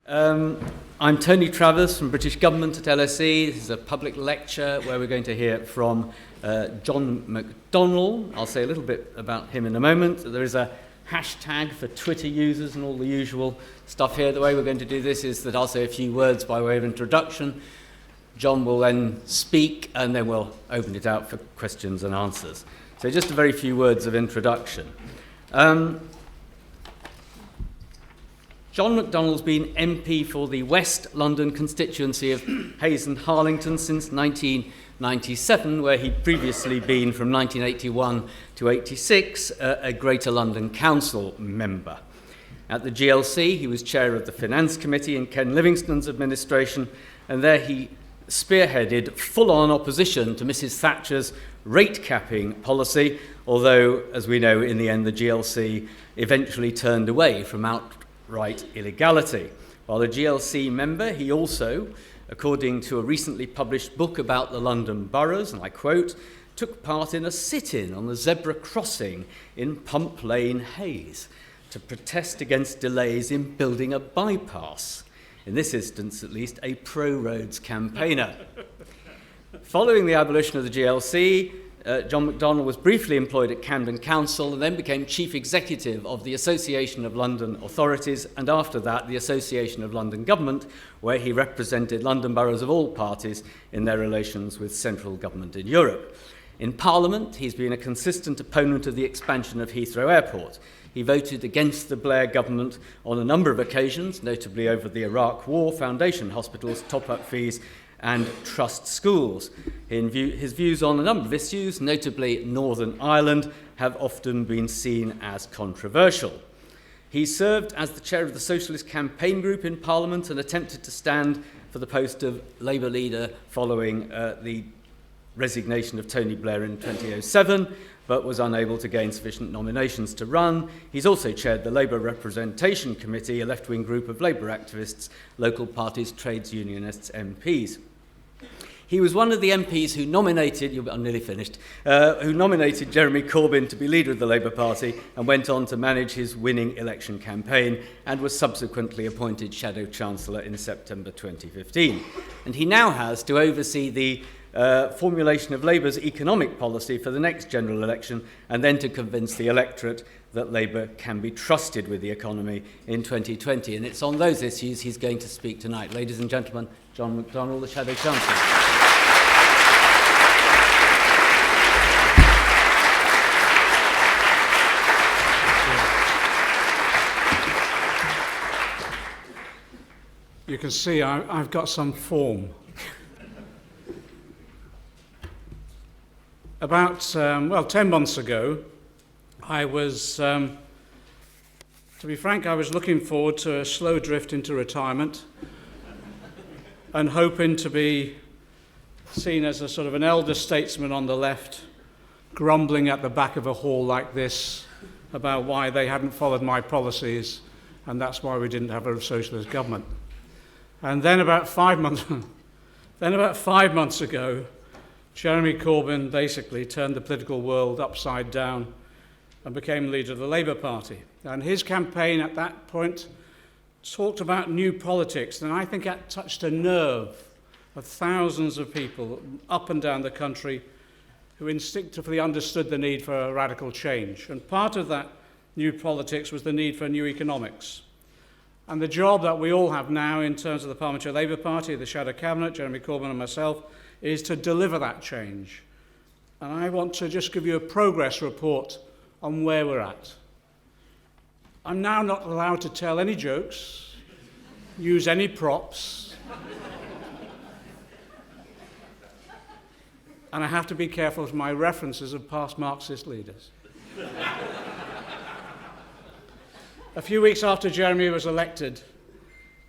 I'm Tony Travers from British Government at LSE. This is a public lecture where we're going to hear from John McDonnell. I'll say a little bit about him in a moment. There is a hashtag for Twitter users and all the usual stuff here. The way we're going to do this is that I'll say a few words by way of introduction. John will then speak, and then we'll open it out for questions and answers. So just a very few words of introduction. John McDonnell's been MP for the West London constituency of Hayes and Harlington since 1997, where he'd previously been from 1981 to 86 a Greater London Council member. At the GLC, he was chair of the Finance Committee in Ken Livingstone's administration, and there he spearheaded full-on opposition to Mrs. Thatcher's rate-capping policy, although, as we know, in the end, the GLC eventually turned away from outright illegality. While a GLC member, he also, according to a recently published book about the London boroughs, and I quote, took part in a sit-in on the zebra crossing in Pump Lane, Hayes, to protest against delays in building a bypass. In this instance, at least, a pro-roads campaigner. Following the abolition of the GLC, John McDonnell was briefly employed at Camden Council and then became Chief Executive of the Association of London Authorities, and after that the Association of London Government, where he represented London boroughs of all parties in their relations with central government in Europe. In Parliament, he's been a consistent opponent of the expansion of Heathrow Airport. He voted against the Blair government on a number of occasions, notably over the Iraq War, foundation hospitals, top-up fees, and trust schools. His views on a number of issues, notably Northern Ireland, have often been seen as controversial. He served as the chair of the Socialist Campaign Group in Parliament and attempted to stand for the post of Labour leader following the resignation of Tony Blair in 2007, but was unable to gain sufficient nominations to run. He's also chaired the Labour Representation Committee, a left-wing group of Labour activists, local parties, trades unionists, MPs. He was one of the MPs who nominated, I'm nearly finished, who nominated Jeremy Corbyn to be leader of the Labour Party and went on to manage his winning election campaign and was subsequently appointed Shadow Chancellor in September 2015. And he now has to oversee the formulation of Labour's economic policy for the next general election and then to convince the electorate that Labour can be trusted with the economy in 2020. And it's on those issues he's going to speak tonight. Ladies and gentlemen, John McDonnell, the Shadow Chancellor. You can see I've got some form. About, 10 months ago, I was, to be frank, I was looking forward to a slow drift into retirement and hoping to be seen as a sort of an elder statesman on the left, grumbling at the back of a hall like this about why they hadn't followed my policies, and that's why we didn't have a socialist government. And then about 5 months ago, Jeremy Corbyn basically turned the political world upside down and became leader of the Labour Party. And his campaign at that point talked about new politics, and I think that touched a nerve of thousands of people up and down the country who instinctively understood the need for a radical change. And part of that new politics was the need for new economics. And the job that we all have now in terms of the Parliamentary Labour Party, the Shadow Cabinet, Jeremy Corbyn and myself, is to deliver that change. And I want to just give you a progress report on where we're at. I'm now not allowed to tell any jokes, use any props, and I have to be careful with my references of past Marxist leaders. A few weeks after Jeremy was elected,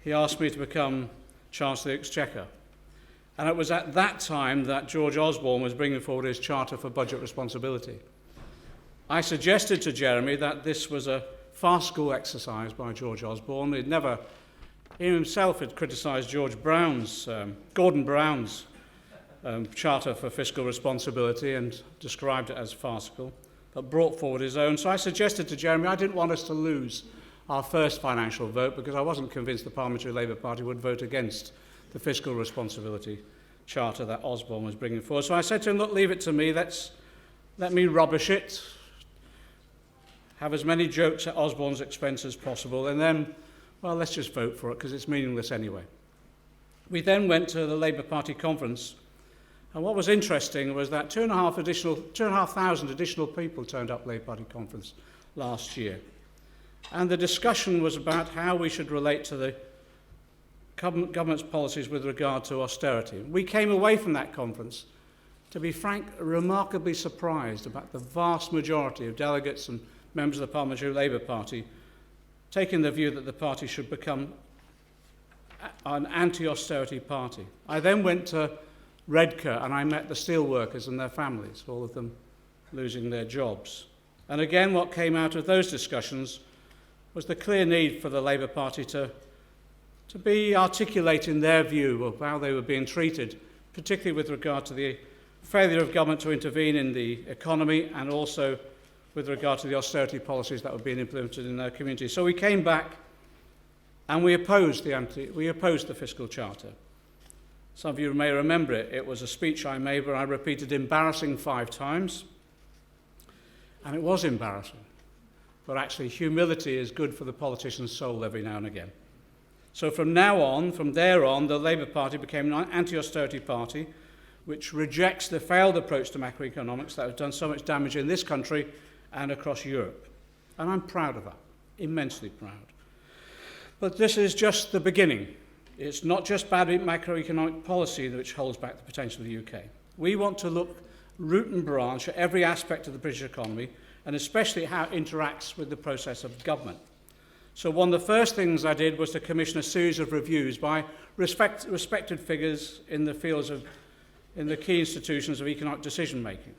he asked me to become Chancellor of the Exchequer. And it was at that time that George Osborne was bringing forward his Charter for Budget Responsibility. I suggested to Jeremy that this was a farcical exercise by George Osborne. He himself had criticised Gordon Brown's Charter for Fiscal Responsibility and described it as farcical, but brought forward his own. So I suggested to Jeremy I didn't want us to lose our first financial vote because I wasn't convinced the Parliamentary Labour Party would vote against the fiscal responsibility charter that Osborne was bringing forward. So I said to him, look, leave it to me, let me rubbish it, have as many jokes at Osborne's expense as possible, and then, well, let's just vote for it because it's meaningless anyway. We then went to the Labour Party conference, and what was interesting was that 2,500 additional people turned up Labour Party conference last year. And the discussion was about how we should relate to the government's policies with regard to austerity. We came away from that conference, to be frank, remarkably surprised about the vast majority of delegates and members of the Parliamentary Labour Party taking the view that the party should become an anti-austerity party. I then went to Redcar and I met the steelworkers and their families, all of them losing their jobs. And again, what came out of those discussions was the clear need for the Labour Party to be articulating their view of how they were being treated, particularly with regard to the failure of government to intervene in the economy and also with regard to the austerity policies that were being implemented in their community. So we came back and we opposed the fiscal charter. Some of you may remember it. It was a speech I made where I repeated embarrassing 5 times. And it was embarrassing. But actually, humility is good for the politician's soul every now and again. So from there on, the Labour Party became an anti-austerity party, which rejects the failed approach to macroeconomics that has done so much damage in this country and across Europe. And I'm proud of that, immensely proud. But this is just the beginning. It's not just bad macroeconomic policy which holds back the potential of the UK. We want to look root and branch at every aspect of the British economy, and especially how it interacts with the process of government. So one of the first things I did was to commission a series of reviews by respected figures in the fields in the key institutions of economic decision-making.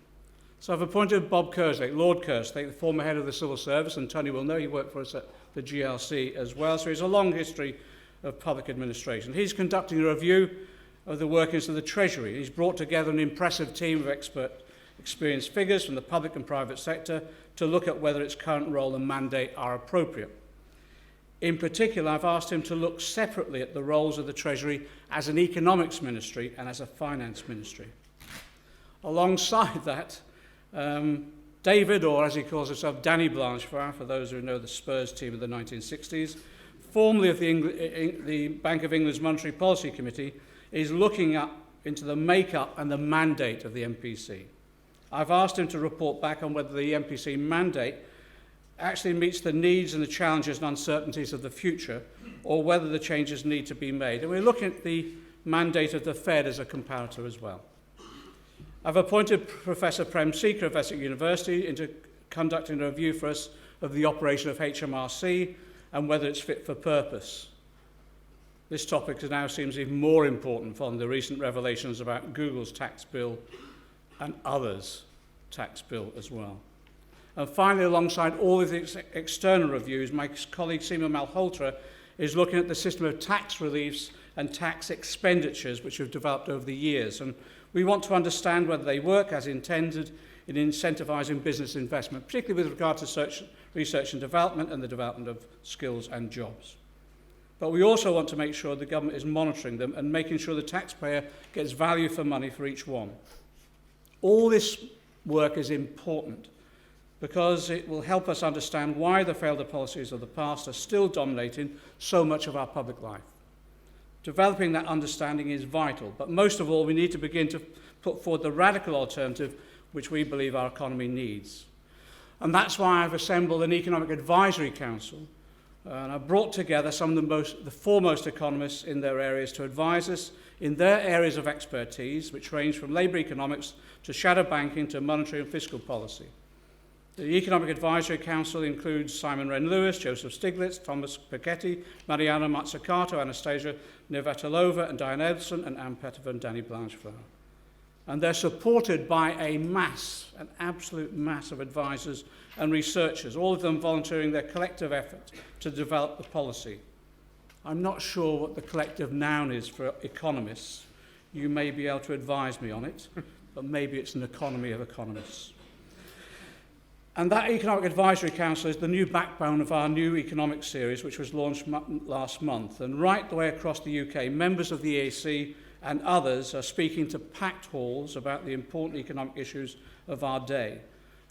So I've appointed Bob Kerslake, Lord Kerslake, the former head of the civil service, and Tony will know he worked for us at the GLC as well, so he has a long history of public administration. He's conducting a review of the workings of the Treasury. He's brought together an impressive team of experienced figures from the public and private sector to look at whether its current role and mandate are appropriate. In particular, I've asked him to look separately at the roles of the Treasury as an economics ministry and as a finance ministry. Alongside that, David, or as he calls himself, Danny Blanchflower, for those who know the Spurs team of the 1960s, formerly of the Bank of England's Monetary Policy Committee, is looking up into the makeup and the mandate of the MPC. I've asked him to report back on whether the MPC mandate actually meets the needs and the challenges and uncertainties of the future, or whether the changes need to be made. And we're looking at the mandate of the Fed as a comparator as well. I've appointed Professor Prem Sikar of Essex University into conducting a review for us of the operation of HMRC and whether it's fit for purpose. This topic now seems even more important following the recent revelations about Google's tax bill and others' tax bill as well. And finally, alongside all of the external reviews, my colleague Seema Malhotra is looking at the system of tax reliefs and tax expenditures which have developed over the years. And we want to understand whether they work as intended in incentivising business investment, particularly with regard to research and development and the development of skills and jobs. But we also want to make sure the government is monitoring them and making sure the taxpayer gets value for money for each one. All this work is important because it will help us understand why the failed policies of the past are still dominating so much of our public life. Developing that understanding is vital, but most of all, we need to begin to put forward the radical alternative which we believe our economy needs. And that's why I've assembled an Economic Advisory Council, and I've brought together some of the foremost economists in their areas to advise us in their areas of expertise, which range from labour economics to shadow banking to monetary and fiscal policy. The Economic Advisory Council includes Simon Wren-Lewis, Joseph Stiglitz, Thomas Piketty, Mariana Mazzucato, Anastasia Navratilova, and Diane Edson, and Anne Pettifer and Danny Blanchflower. And they're supported by an absolute mass of advisors and researchers, all of them volunteering their collective effort to develop the policy. I'm not sure what the collective noun is for economists. You may be able to advise me on it, but maybe it's an economy of economists. And that Economic Advisory Council is the new backbone of our new economic series, which was launched last month. And right the way across the UK, members of the EAC and others are speaking to packed halls about the important economic issues of our day.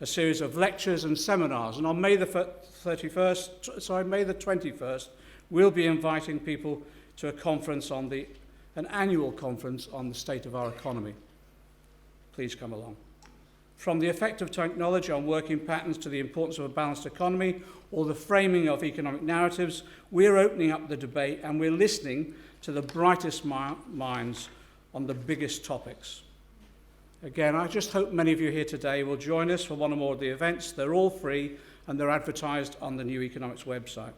A series of lectures and seminars. And on May the 21st, we'll be inviting people to an annual conference on the state of our economy. Please come along. From the effect of technology on working patterns to the importance of a balanced economy or the framing of economic narratives, we're opening up the debate and we're listening to the brightest minds on the biggest topics. Again, I just hope many of you here today will join us for one or more of the events. They're all free and they're advertised on the New Economics website.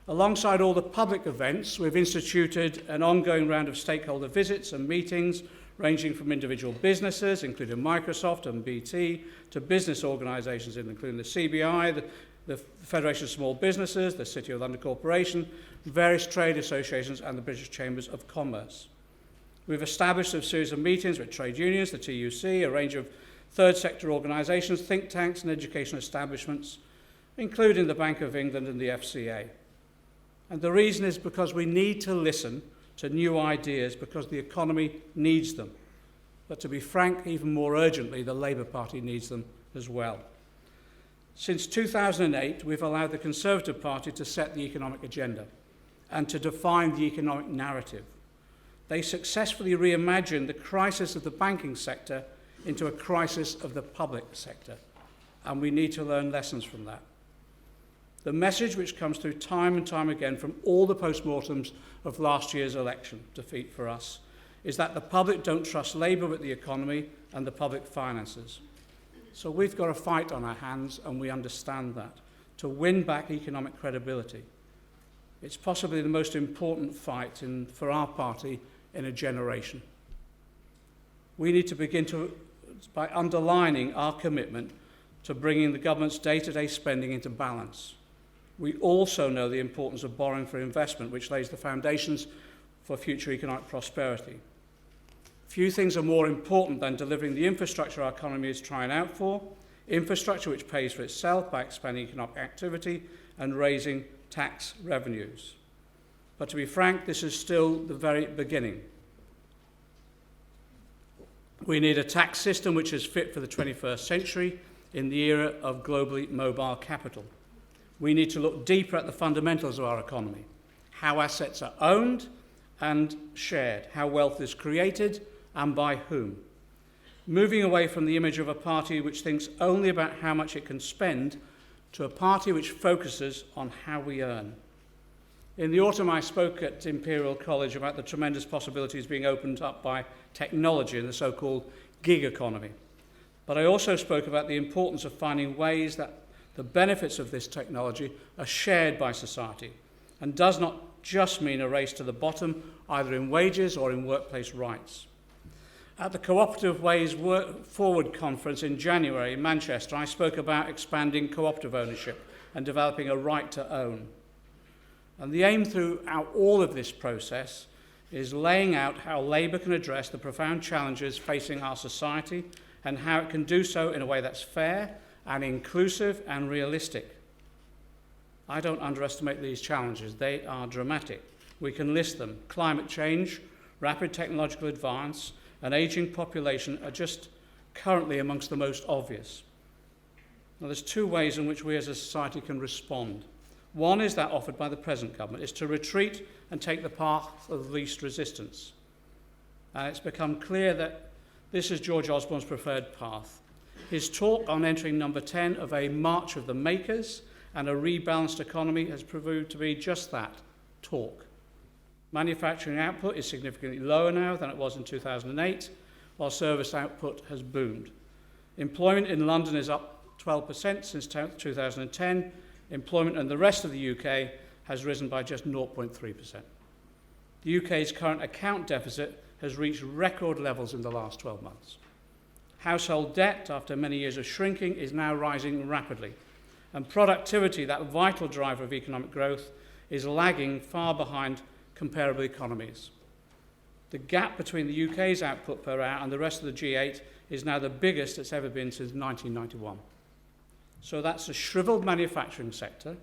Alongside all the public events, we've instituted an ongoing round of stakeholder visits and meetings ranging from individual businesses, including Microsoft and BT, to business organisations, including the CBI, the Federation of Small Businesses, the City of London Corporation, various trade associations, and the British Chambers of Commerce. We've established a series of meetings with trade unions, the TUC, a range of third sector organisations, think tanks, and educational establishments, including the Bank of England and the FCA. And the reason is because we need to listen to new ideas because the economy needs them. But to be frank, even more urgently, the Labour Party needs them as well. Since 2008, we've allowed the Conservative Party to set the economic agenda and to define the economic narrative. They successfully reimagined the crisis of the banking sector into a crisis of the public sector, and we need to learn lessons from that. The message which comes through time and time again from all the post-mortems of last year's election defeat for us is that the public don't trust Labour with the economy and the public finances. So we've got a fight on our hands, and we understand that, to win back economic credibility. It's possibly the most important fight for our party in a generation. We need to begin by underlining our commitment to bringing the government's day-to-day spending into balance. We also know the importance of borrowing for investment, which lays the foundations for future economic prosperity. Few things are more important than delivering the infrastructure our economy is trying out for, infrastructure which pays for itself by expanding economic activity and raising tax revenues. But to be frank, this is still the very beginning. We need a tax system which is fit for the 21st century in the era of globally mobile capital. We need to look deeper at the fundamentals of our economy, how assets are owned and shared, how wealth is created and by whom. Moving away from the image of a party which thinks only about how much it can spend to a party which focuses on how we earn. In the autumn, I spoke at Imperial College about the tremendous possibilities being opened up by technology in the so-called gig economy. But I also spoke about the importance of finding ways that the benefits of this technology are shared by society and does not just mean a race to the bottom, either in wages or in workplace rights. At the Cooperative Ways Forward conference in January in Manchester, I spoke about expanding cooperative ownership and developing a right to own. And the aim throughout all of this process is laying out how Labour can address the profound challenges facing our society and how it can do so in a way that's fair and inclusive and realistic. I don't underestimate these challenges. They are dramatic. We can list them. Climate change, rapid technological advance, an ageing population are just currently amongst the most obvious. Now, there's two ways in which we as a society can respond. One is that offered by the present government, is to retreat and take the path of least resistance. And it's become clear that this is George Osborne's preferred path. His talk on entering number 10 of a march of the makers and a rebalanced economy has proved to be just that, talk. Manufacturing output is significantly lower now than it was in 2008, while service output has boomed. Employment in London is up 12% since 2010. Employment in the rest of the UK has risen by just 0.3%. The UK's current account deficit has reached record levels in the last 12 months. Household debt, after many years of shrinking, is now rising rapidly. And productivity, that vital driver of economic growth, is lagging far behind comparable economies. The gap between the UK's output per hour and the rest of the G8 is now the biggest it's ever been since 1991. So that's a shriveled manufacturing sector,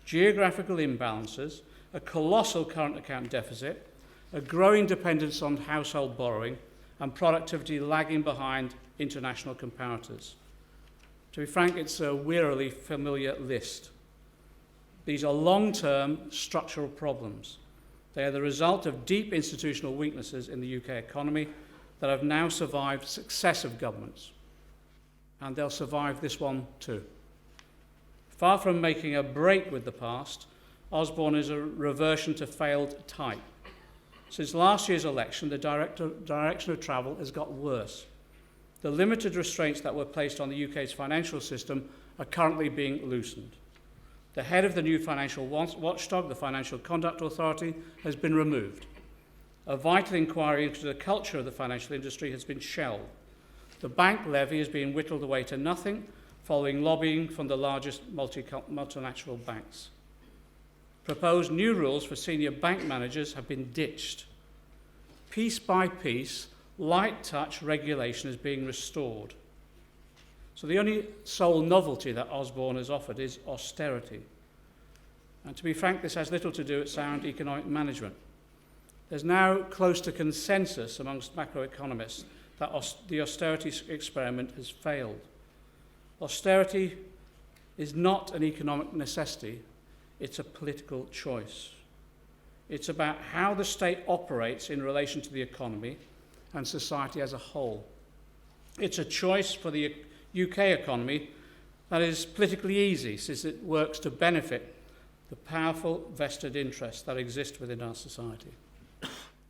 geographical imbalances, a colossal current account deficit, a growing dependence on household borrowing, and productivity lagging behind international comparators. To be frank, it's a wearily familiar list. These are long-term structural problems. They are the result of deep institutional weaknesses in the UK economy that have now survived successive governments. And they'll survive this one too. Far from making a break with the past, Osborne is a reversion to failed type. Since last year's election, the direction of travel has got worse. The limited restraints that were placed on the UK's financial system are currently being loosened. The head of the new financial watchdog, the Financial Conduct Authority, has been removed. A vital inquiry into the culture of the financial industry has been shelved. The bank levy is being whittled away to nothing, following lobbying from the largest multinational banks. Proposed new rules for senior bank managers have been ditched. Piece by piece, light touch regulation is being restored. So the only sole novelty that Osborne has offered is austerity. And to be frank, this has little to do with sound economic management. There's now close to consensus amongst macroeconomists that the austerity experiment has failed. Austerity is not an economic necessity, it's a political choice. It's about how the state operates in relation to the economy and society as a whole. It's a choice for the UK economy that is politically easy, since it works to benefit the powerful vested interests that exist within our society.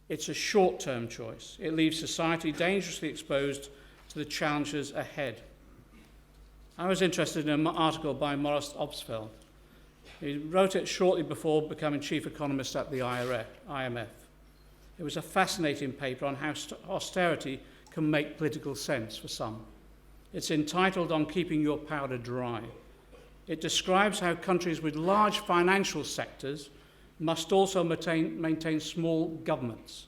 It's a short-term choice. It leaves society dangerously exposed to the challenges ahead. I was interested in an article by Maurice Obstfeld. He wrote it shortly before becoming chief economist at the IMF. It was a fascinating paper on how austerity can make political sense for some. It's entitled On Keeping Your Powder Dry. It describes how countries with large financial sectors must also maintain small governments.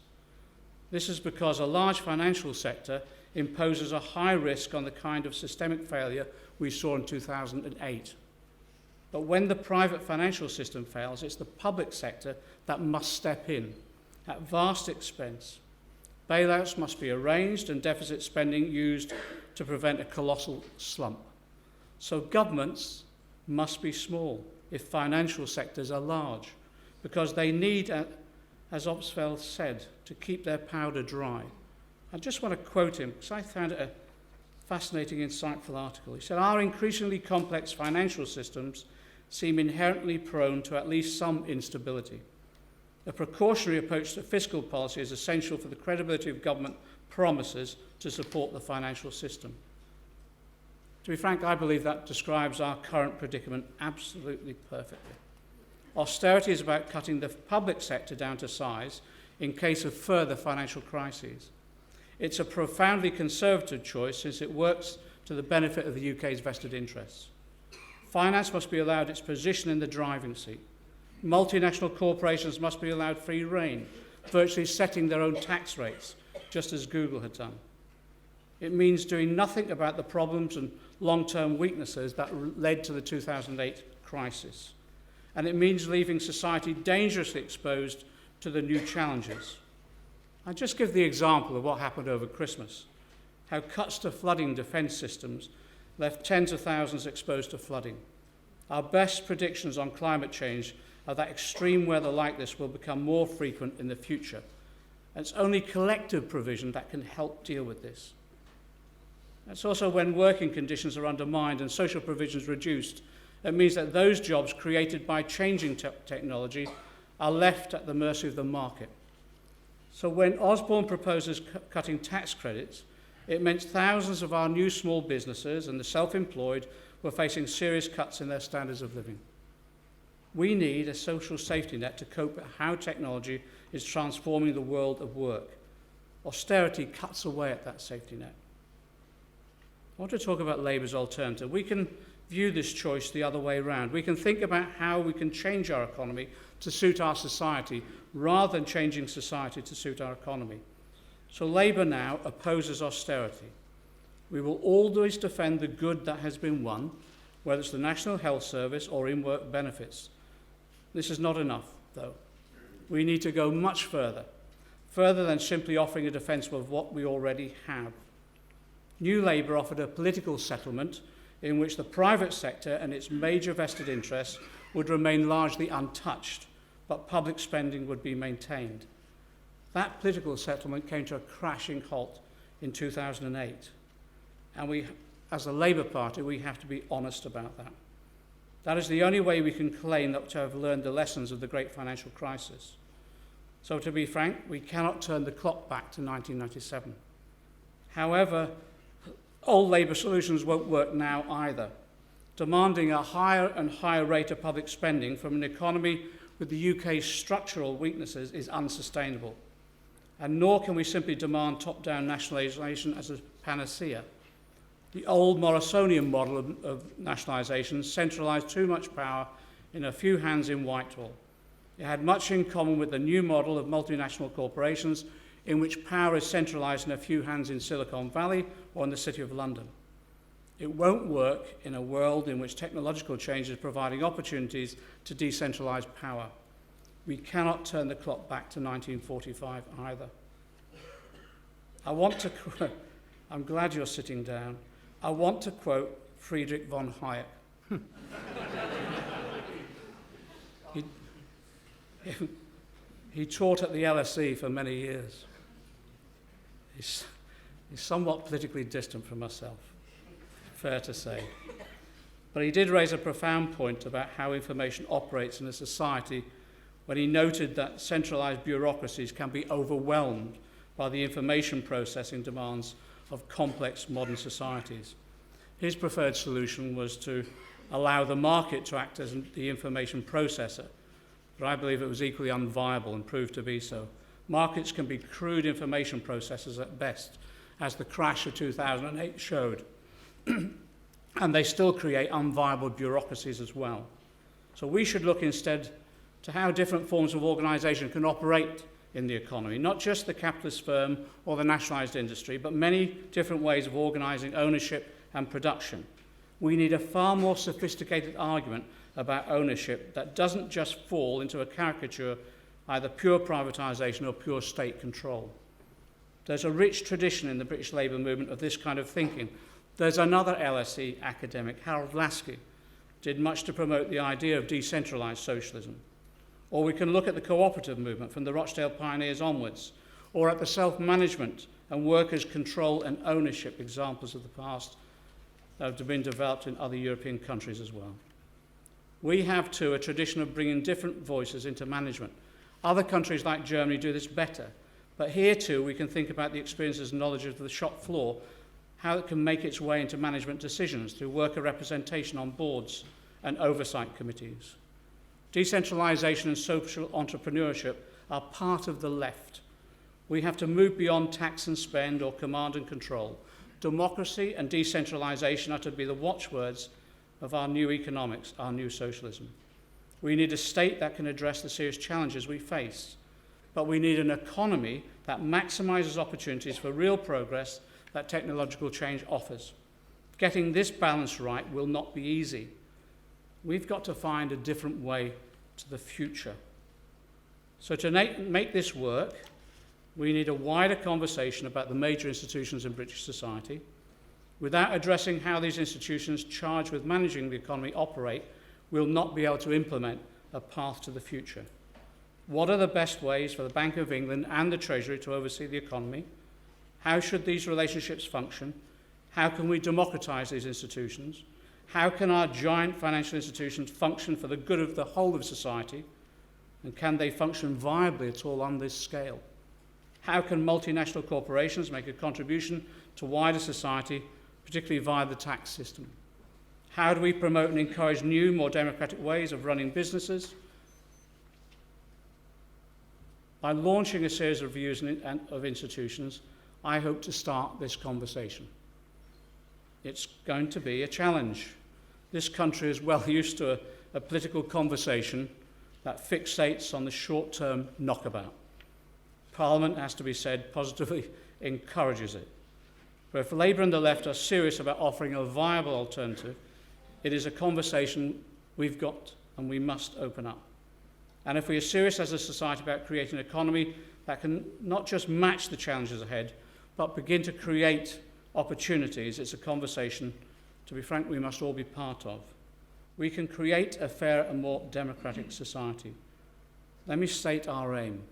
This is because a large financial sector imposes a high risk on the kind of systemic failure we saw in 2008. But when the private financial system fails, it's the public sector that must step in at vast expense. Bailouts must be arranged and deficit spending used to prevent a colossal slump. So governments must be small if financial sectors are large, because they need, as Obstfeld said, to keep their powder dry. I just want to quote him, because I found it a fascinating, insightful article. He said, "Our increasingly complex financial systems seem inherently prone to at least some instability. A precautionary approach to fiscal policy is essential for the credibility of government promises to support the financial system." To be frank, I believe that describes our current predicament absolutely perfectly. Austerity is about cutting the public sector down to size in case of further financial crises. It's a profoundly conservative choice since it works to the benefit of the UK's vested interests. Finance must be allowed its position in the driving seat. Multinational corporations must be allowed free rein, virtually setting their own tax rates, just as Google had done. It means doing nothing about the problems and long-term weaknesses that led to the 2008 crisis. And it means leaving society dangerously exposed to the new challenges. I'll just give the example of what happened over Christmas, how cuts to flooding defence systems left tens of thousands exposed to flooding. Our best predictions on climate change are that extreme weather like this will become more frequent in the future. And it's only collective provision that can help deal with this. It's also when working conditions are undermined and social provisions reduced, it means that those jobs created by changing technology are left at the mercy of the market. So when Osborne proposes cutting tax credits, it meant thousands of our new small businesses and the self-employed were facing serious cuts in their standards of living. We need a social safety net to cope with how technology is transforming the world of work. Austerity cuts away at that safety net. I want to talk about Labour's alternative. We can view this choice the other way around. We can think about how we can change our economy to suit our society rather than changing society to suit our economy. So Labour now opposes austerity. We will always defend the good that has been won, whether it's the National Health Service or in-work benefits. This is not enough, though. We need to go much further than simply offering a defence of what we already have. New Labour offered a political settlement in which the private sector and its major vested interests would remain largely untouched, but public spending would be maintained. That political settlement came to a crashing halt in 2008. And we, as a Labour Party, we have to be honest about that. That is the only way we can claim that to have learned the lessons of the great financial crisis. So to be frank, we cannot turn the clock back to 1997. However, old Labour solutions won't work now either. Demanding a higher and higher rate of public spending from an economy with the UK's structural weaknesses is unsustainable. And nor can we simply demand top-down nationalisation as a panacea. The old Morrisonian model of nationalisation centralised too much power in a few hands in Whitehall. It had much in common with the new model of multinational corporations in which power is centralised in a few hands in Silicon Valley or in the City of London. It won't work in a world in which technological change is providing opportunities to decentralise power. We cannot turn the clock back to 1945 either. I want to quote, I'm glad you're sitting down, I want to quote Friedrich von Hayek. He taught at the LSE for many years. He's somewhat politically distant from myself, fair to say. But he did raise a profound point about how information operates in a society when he noted that centralised bureaucracies can be overwhelmed by the information processing demands of complex modern societies. His preferred solution was to allow the market to act as the information processor, but I believe it was equally unviable and proved to be so. Markets can be crude information processors at best, as the crash of 2008 showed, and they still create unviable bureaucracies as well. So we should look instead to how different forms of organisation can operate in the economy, not just the capitalist firm or the nationalised industry, but many different ways of organising ownership and production. We need a far more sophisticated argument about ownership that doesn't just fall into a caricature, either pure privatisation or pure state control. There's a rich tradition in the British Labour movement of this kind of thinking. There's another LSE academic, Harold Lasky, did much to promote the idea of decentralised socialism. Or we can look at the cooperative movement from the Rochdale pioneers onwards, or at the self-management and workers' control and ownership examples of the past that have been developed in other European countries as well. We have, too, a tradition of bringing different voices into management. Other countries like Germany do this better, but here, too, we can think about the experiences and knowledge of the shop floor, how it can make its way into management decisions through worker representation on boards and oversight committees. Decentralisation and social entrepreneurship are part of the left. We have to move beyond tax and spend or command and control. Democracy and decentralisation are to be the watchwords of our new economics, our new socialism. We need a state that can address the serious challenges we face, but we need an economy that maximises opportunities for real progress that technological change offers. Getting this balance right will not be easy. We've got to find a different way to the future. So to make this work, we need a wider conversation about the major institutions in British society. Without addressing how these institutions charged with managing the economy operate, we'll not be able to implement a path to the future. What are the best ways for the Bank of England and the Treasury to oversee the economy? How should these relationships function? How can we democratise these institutions? How can our giant financial institutions function for the good of the whole of society? And can they function viably at all on this scale? How can multinational corporations make a contribution to wider society, particularly via the tax system? How do we promote and encourage new, more democratic ways of running businesses? By launching a series of reviews of institutions, I hope to start this conversation. It's going to be a challenge. This country is well used to a political conversation that fixates on the short-term knockabout. Parliament, has to be said, positively encourages it. But if Labour and the left are serious about offering a viable alternative, It is a conversation we've got and we must open up. And if we are serious as a society about creating an economy that can not just match the challenges ahead, but begin to create opportunities, it's a conversation, to be frank, we must all be part of. We can create a fairer and more democratic society. Let me state our aim.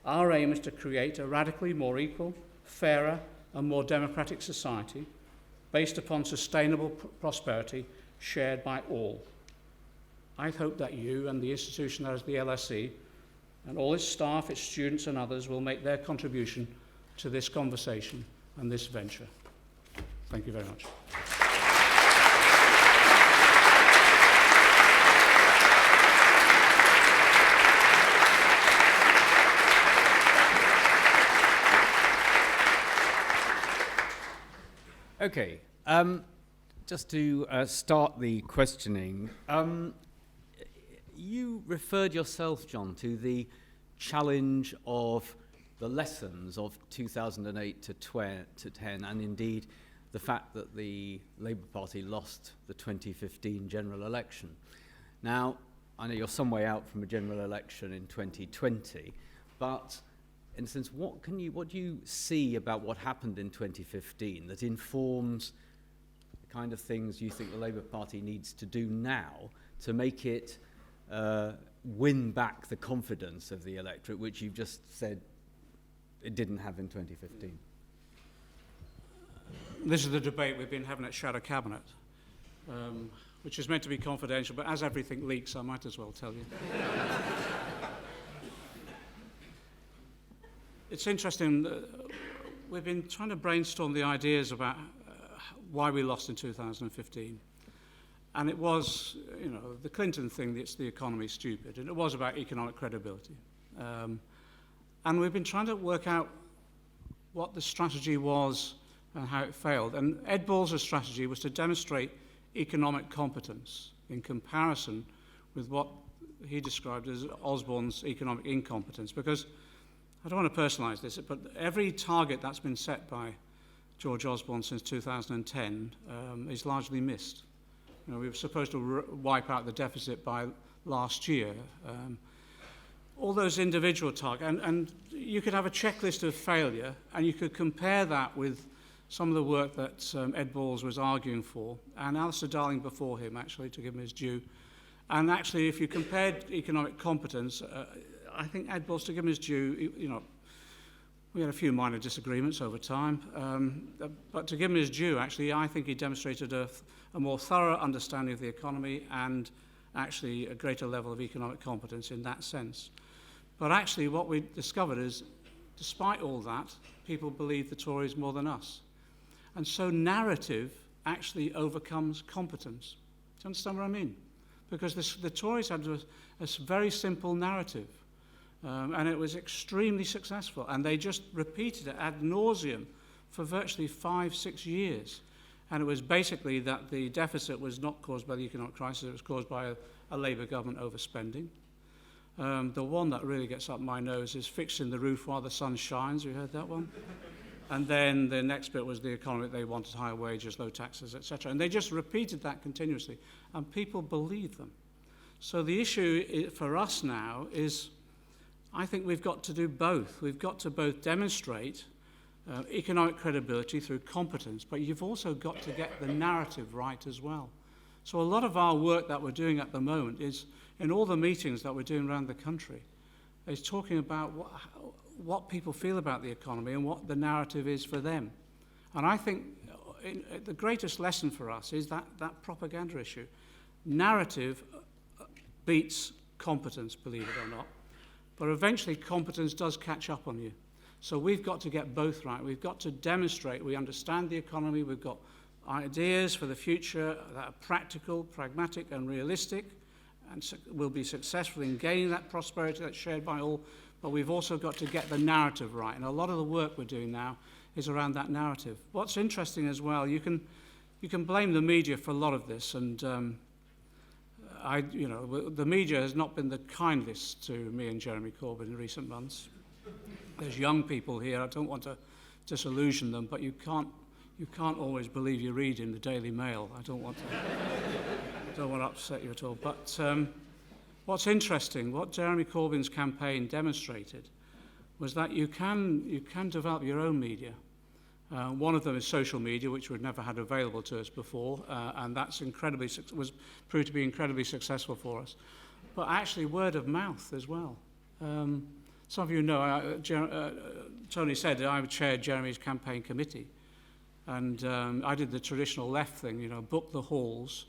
Our aim is to create a radically more equal, fairer, and more democratic society based upon sustainable prosperity shared by all. I hope that you and the institution that is the LSE and all its staff, its students and others will make their contribution to this conversation and this venture. Thank you very much. Okay, just to start the questioning, you referred yourself, John, to the challenge of the lessons of 2008 to 10, and indeed the fact that the Labour Party lost the 2015 general election. Now, I know you're some way out from a general election in 2020, but in a sense, what do you see about what happened in 2015 that informs the kind of things you think the Labour Party needs to do now to make it win back the confidence of the electorate, which you've just said it didn't have in 2015? This is the debate we've been having at Shadow Cabinet, which is meant to be confidential, but as everything leaks, I might as well tell you. It's interesting, we've been trying to brainstorm the ideas about why we lost in 2015. And it was, the Clinton thing, it's the economy stupid, and it was about economic credibility. And we've been trying to work out what the strategy was and how it failed. And Ed Balls' strategy was to demonstrate economic competence in comparison with what he described as Osborne's economic incompetence, because I don't want to personalise this, but every target that's been set by George Osborne since 2010 is largely missed. We were supposed to wipe out the deficit by last year. All those individual targets, and you could have a checklist of failure, and you could compare that with some of the work that Ed Balls was arguing for, and Alistair Darling before him, actually, to give him his due. And actually, if you compared economic competence, I think Ed Balls, to give him his due, we had a few minor disagreements over time, but to give him his due, actually, I think he demonstrated a more thorough understanding of the economy and actually a greater level of economic competence in that sense. But actually, what we discovered is, despite all that, people believe the Tories more than us. And so narrative actually overcomes competence. Do you understand what I mean? Because the Tories had a very simple narrative. And it was extremely successful, and they just repeated it ad nauseum for virtually 5-6 years. And it was basically that the deficit was not caused by the economic crisis, it was caused by a Labour government overspending. The one that really gets up my nose is fixing the roof while the sun shines. You heard that one? And then the next bit was the economy. They wanted higher wages, low taxes, etc. And they just repeated that continuously, and people believed them. So the issue for us now is, I think we've got to do both. We've got to both demonstrate economic credibility through competence, but you've also got to get the narrative right as well. So a lot of our work that we're doing at the moment is, in all the meetings that we're doing around the country, is talking about what people feel about the economy and what the narrative is for them. And I think the greatest lesson for us is that propaganda issue. Narrative beats competence, believe it or not. But eventually competence does catch up on you. So we've got to get both right. We've got to demonstrate we understand the economy, we've got ideas for the future that are practical, pragmatic and realistic, and will be successful in gaining that prosperity that's shared by all, but we've also got to get the narrative right. And a lot of the work we're doing now is around that narrative. What's interesting as well, you can blame the media for a lot of this, and the media has not been the kindest to me and Jeremy Corbyn in recent months. There's young people here, I don't want to disillusion them, but you can't always believe you read in the Daily Mail. I don't want don't want to upset you at all. But what's interesting, what Jeremy Corbyn's campaign demonstrated was that you can develop your own media. One of them is social media, which we'd never had available to us before, and that's was proved to be incredibly successful for us. But actually, word of mouth as well. Some of you know, Tony said that I chaired Jeremy's campaign committee, and I did the traditional left thing, you know, book the halls,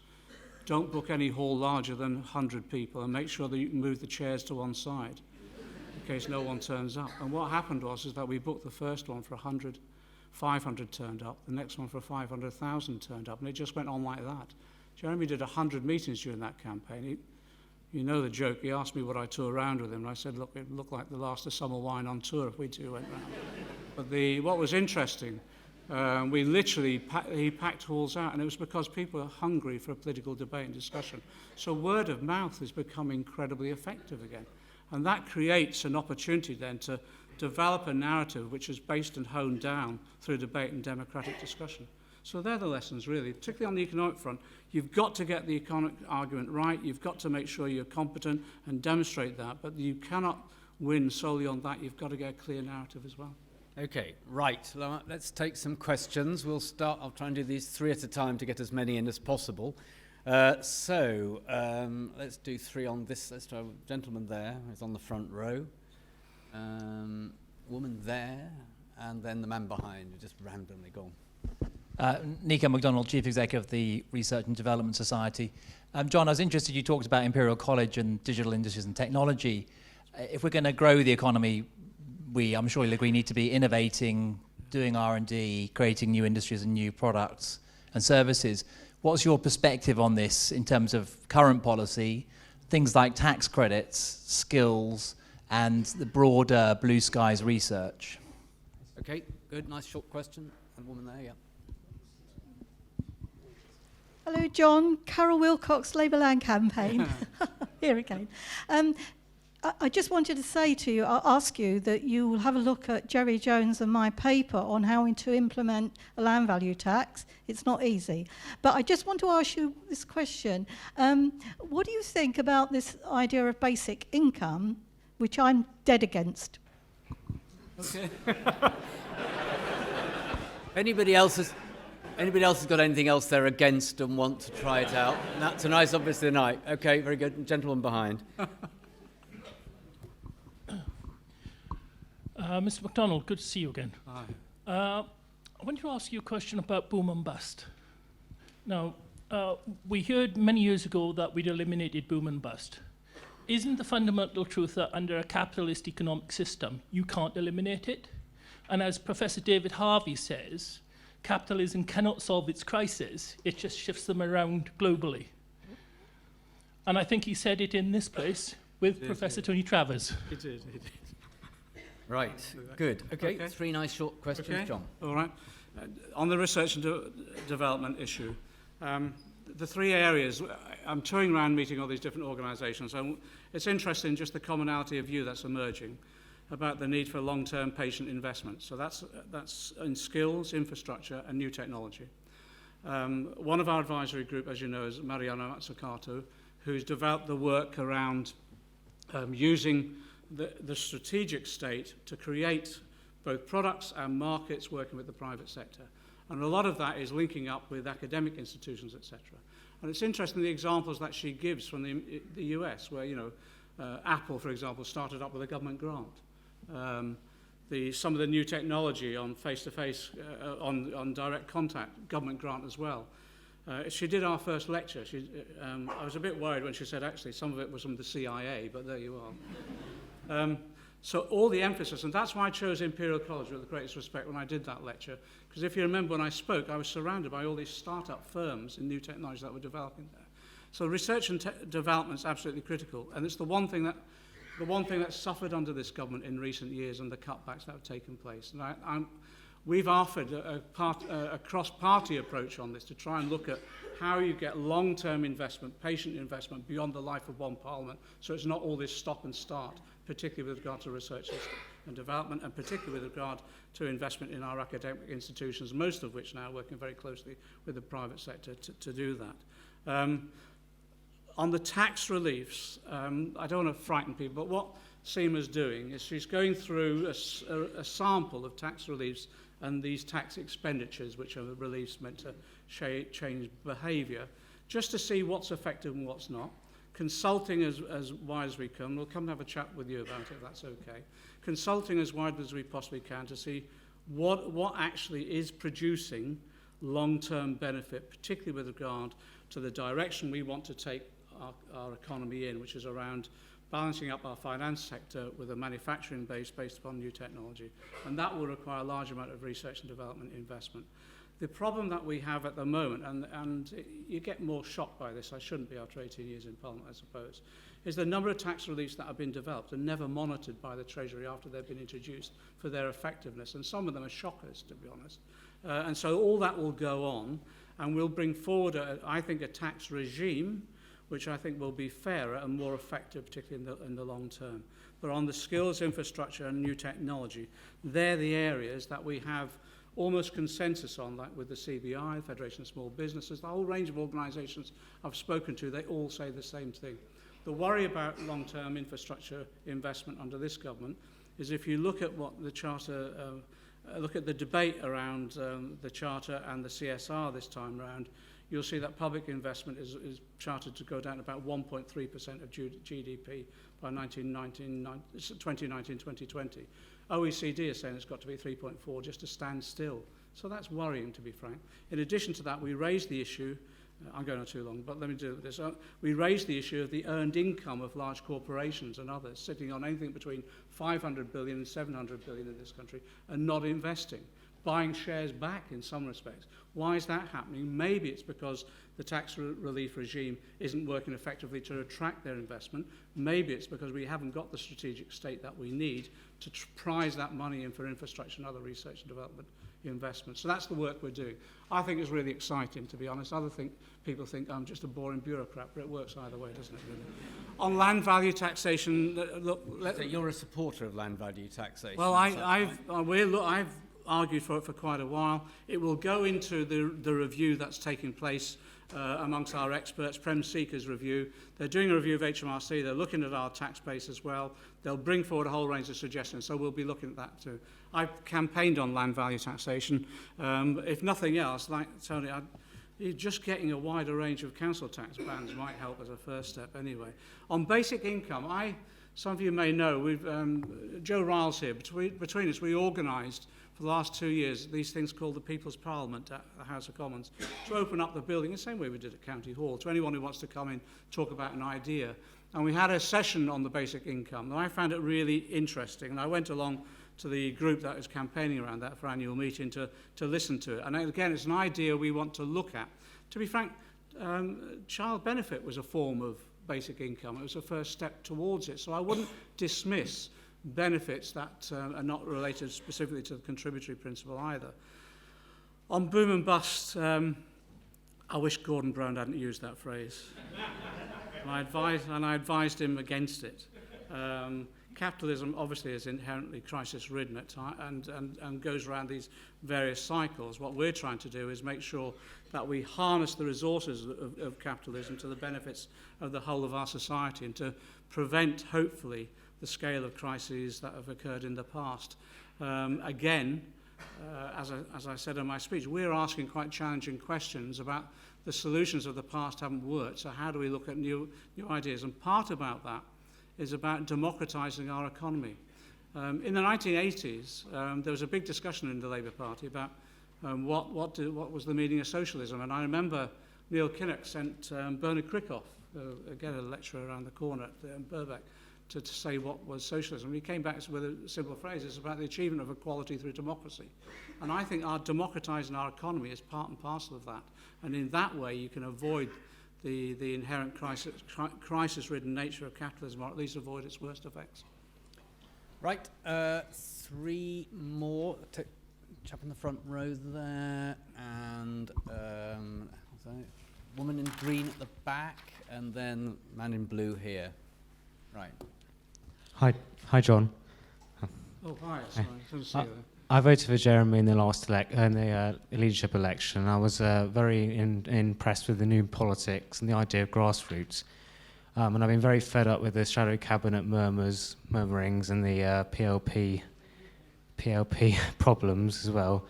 don't book any hall larger than 100 people, and make sure that you can move the chairs to one side in case no one turns up. And what happened is that we booked the first one for 100, 500 turned up, the next one for 500,000 turned up, and it just went on like that. Jeremy did 100 meetings during that campaign. You know the joke, he asked me would I tour around with him, and I said, look, it looked like the last of Summer Wine on tour if we two went round. But what was interesting, we literally, he packed halls out, and it was because people are hungry for a political debate and discussion. So word of mouth has become incredibly effective again. And that creates an opportunity then to develop a narrative which is based and honed down through debate and democratic discussion. So they're the lessons, really, particularly on the economic front. You've got to get the economic argument right. You've got to make sure you're competent and demonstrate that. But you cannot win solely on that. You've got to get a clear narrative as well. Okay, right. Let's take some questions. We'll start. I'll try and do these 3 at a time to get as many in as possible. Let's do 3 on this. Let's try a gentleman there who's on the front row. Woman there, and then the man behind, just randomly gone. Nico McDonnell, Chief Executive of the Research and Development Society. John, I was interested, you talked about Imperial College and digital industries and technology. If we're going to grow the economy, I'm sure you'll agree, need to be innovating, doing R&D, creating new industries and new products and services. What's your perspective on this in terms of current policy, things like tax credits, skills, and the broader blue skies research? Okay, good, nice short question. And the woman there, yeah. Hello, John. Carol Wilcox, Labour Land Campaign. Here again. I just wanted to say to you, I'll ask you that you will have a look at Jerry Jones and my paper on how to implement a land value tax. It's not easy. But I just want to ask you this question. What do you think about this idea of basic income, which I'm dead against? Okay. Anybody else has got anything else they're against and want to try it out? Tonight's obviously the night. Okay, very good. Gentleman behind. Mr. McDonnell, good to see you again. Hi. I want to ask you a question about boom and bust. Now, we heard many years ago that we'd eliminated boom and bust. Isn't the fundamental truth that under a capitalist economic system, you can't eliminate it? And as Professor David Harvey says, capitalism cannot solve its crises, it just shifts them around globally. And I think he said it in this place with Professor Tony Travers. He did. Right, good. Okay, 3 nice short questions, Okay. John. All right. On the research and development issue, the 3 areas, I'm touring around meeting all these different organisations, and it's interesting just the commonality of view that's emerging about the need for long-term patient investment. So that's in skills, infrastructure, and new technology. One of our advisory group, as you know, is Mariano Mazzucato, who's developed the work around using the strategic state to create both products and markets working with the private sector. And a lot of that is linking up with academic institutions, etc. And it's interesting the examples that she gives from the US, where, you know, Apple, for example, started up with a government grant. Some of the new technology on face-to-face, on direct contact, government grant as well. She did our first lecture. I was a bit worried when she said, actually, some of it was from the CIA, but there you are. So all the emphasis, and that's why I chose Imperial College with the greatest respect when I did that lecture, because if you remember when I spoke, I was surrounded by all these startup firms in new technology that were developing there. So research and development is absolutely critical, and it's the one thing that suffered under this government in recent years and the cutbacks that have taken place. And we've offered a cross-party approach on this to try and look at how you get long-term investment, patient investment beyond the life of one parliament, so it's not all this stop and start, particularly with regard to research and development, and particularly with regard to investment in our academic institutions, most of which now are working very closely with the private sector to do that. On the tax reliefs, I don't want to frighten people, but what Seema's doing is she's going through a sample of tax reliefs and these tax expenditures, which are reliefs meant to change behaviour, just to see what's effective and what's not. Consulting as wide as we can. We'll come and have a chat with you about it, if that's okay. Consulting as wide as we possibly can to see what actually is producing long-term benefit, particularly with regard to the direction we want to take our economy in, which is around balancing up our finance sector with a manufacturing base based upon new technology. And that will require a large amount of research and development investment. The problem that we have at the moment, and you get more shocked by this, I shouldn't be after 18 years in Parliament, I suppose, is the number of tax reliefs that have been developed and never monitored by the Treasury after they've been introduced for their effectiveness. And some of them are shockers, to be honest. And so all that will go on, and we'll bring forward, I think, a tax regime which I think will be fairer and more effective, particularly in the long term. But on the skills, infrastructure and new technology, they're the areas that we have almost consensus on, like with the CBI, Federation of Small Businesses, the whole range of organisations I've spoken to, they all say the same thing. The worry about long-term infrastructure investment under this government is if you look at what the Charter, look at the debate around the Charter and the CSR this time round, you'll see that public investment is charted to go down about 1.3% of GDP by 2019-2020. OECD is saying it's got to be 3.4 just to stand still. So that's worrying, to be frank. In addition to that, we raised the issue, I'm going on too long, but let me do this. We raised the issue of the earned income of large corporations and others sitting on anything between 500 billion and 700 billion in this country and not investing, buying shares back in some respects. Why is that happening? Maybe it's because the tax relief regime isn't working effectively to attract their investment. Maybe it's because we haven't got the strategic state that we need to prize that money in for infrastructure and other research and development investment. So that's the work we're doing. I think it's really exciting, to be honest. People think I'm just a boring bureaucrat, but it works either way, doesn't it, really? On land value taxation, look... So you're a supporter of land value taxation? Well, I've argued for it for quite a while. It will go into the review that's taking place amongst our experts, Prem Seeker's review. They're doing a review of HMRC. They're looking at our tax base as well. They'll bring forward a whole range of suggestions, so we'll be looking at that too. I've campaigned on land value taxation. If nothing else, like Tony, just getting a wider range of council tax bans might help as a first step anyway. On basic income, some of you may know, Joe Riles here, between us, we organised for the last 2 years these things called the People's Parliament at the House of Commons to open up the building the same way we did at County Hall to anyone who wants to come in, talk about an idea. And we had a session on the basic income, and I found it really interesting. And I went along to the group that was campaigning around that for annual meeting to listen to it. And again, it's an idea we want to look at. To be frank, child benefit was a form of basic income. It was a first step towards it. So I wouldn't dismiss benefits that are not related specifically to the contributory principle either. On boom and bust, I wish Gordon Brown hadn't used that phrase. and I advised him against it. Capitalism obviously is inherently crisis-ridden at times and goes around these various cycles. What we're trying to do is make sure that we harness the resources of capitalism to the benefits of the whole of our society and to prevent, hopefully, the scale of crises that have occurred in the past. Again, as I said in my speech, we're asking quite challenging questions about the solutions of the past haven't worked, so how do we look at new ideas? And part about that is about democratising our economy. In the 1980s, there was a big discussion in the Labour Party about what was the meaning of socialism. And I remember Neil Kinnock sent Bernard Crickoff, again a lecturer around the corner at Birkbeck, to say what was socialism. He came back with a simple phrase: it's about the achievement of equality through democracy. And I think our democratising our economy is part and parcel of that. And in that way, you can avoid the inherent crisis-ridden nature of capitalism, or at least avoid its worst effects. Right, 3 more. Chap in the front row there, and woman in green at the back, and then man in blue here. Right. Hi, John. Oh, hi. Sorry, couldn't see that. I voted for Jeremy in the last leadership election. I was very impressed with the new politics and the idea of grassroots. And I've been very fed up with the shadow cabinet murmurings and the PLP problems as well.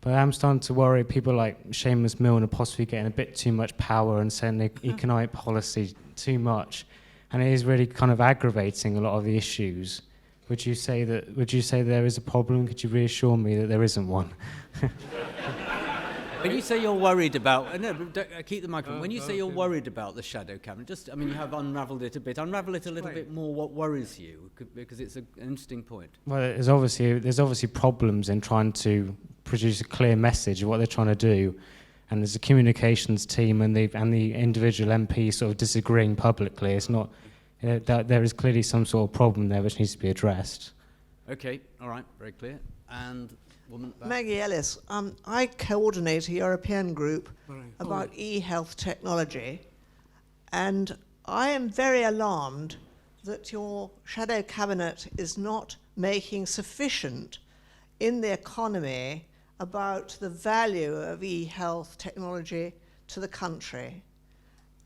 But I'm starting to worry people like Seamus Milne are possibly getting a bit too much power and setting the economic policy too much. And it is really kind of aggravating a lot of the issues. Would you say there is a problem? Could you reassure me that there isn't one? When you say you're worried about, keep the microphone. When you say you're worried about the shadow cabinet, you have unravelled it a bit. Unravel it a little bit more. What worries you? Because it's an interesting point. Well, there's obviously problems in trying to produce a clear message of what they're trying to do, and there's a communications team and the individual MP sort of disagreeing publicly. It's not that there is clearly some sort of problem there which needs to be addressed. Okay, all right, very clear. And woman back. Maggie Ellis, I coordinate a European group about e-health technology, and I am very alarmed that your shadow cabinet is not making sufficient in the economy about the value of e-health technology to the country.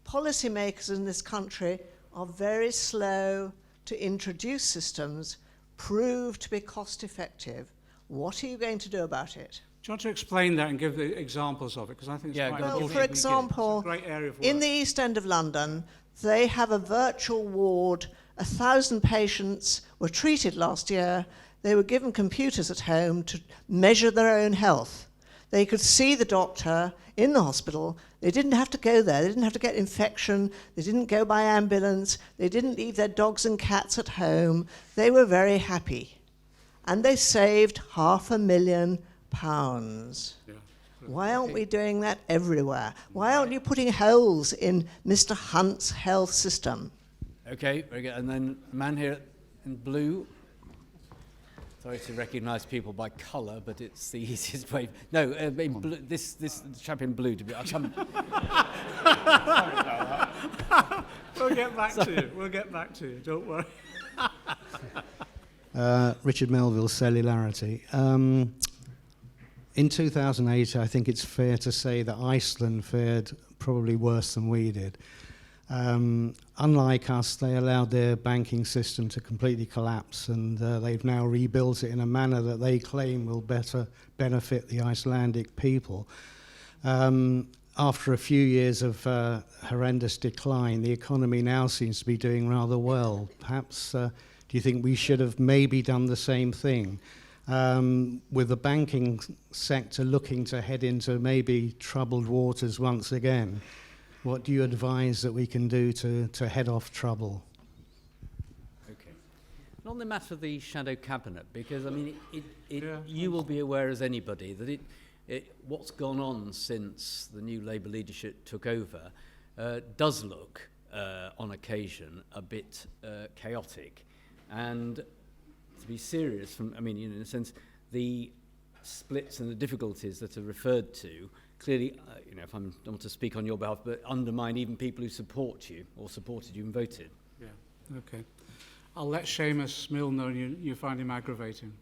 Policymakers in this country are very slow to introduce systems proved to be cost effective. What are you going to do about it? Do you want to explain that and give the examples of it? Because I think it's quite Well, important. for example, it's a great area of work. in the East End of London, they have a virtual ward. 1,000 patients were treated last year. They were given computers at home to measure their own health. They could see the doctor in the hospital. They didn't have to go there. They didn't have to get infection. They didn't go by ambulance. They didn't leave their dogs and cats at home. They were very happy. And they saved £500,000. Yeah. Why aren't we doing that everywhere? Why aren't you putting holes in Mr. Hunt's health system? Okay, very good. And then man here in blue. Sorry to recognise people by colour, but it's the easiest way. No, in blue, this chap in blue. To be, We'll get back to you. We'll get back to you. Don't worry. Richard Melville, Cellularity. In 2008, I think it's fair to say that Iceland fared probably worse than we did. Unlike us, they allowed their banking system to completely collapse, and they've now rebuilt it in a manner that they claim will better benefit the Icelandic people. After a few years of horrendous decline, the economy now seems to be doing rather well. Perhaps, do you think we should have maybe done the same thing? With the banking sector looking to head into maybe troubled waters once again, what do you advise that we can do to head off trouble? okay. And on the matter of the shadow cabinet, because you will be aware as anybody that what's gone on since the new Labour leadership took over does look, on occasion, a bit chaotic. And to be serious, in a sense, the splits and the difficulties that are referred to clearly, if I don't want to speak on your behalf, but undermine even people who support you or supported you and voted. Yeah, okay. I'll let Seamus Milne know you find him aggravating.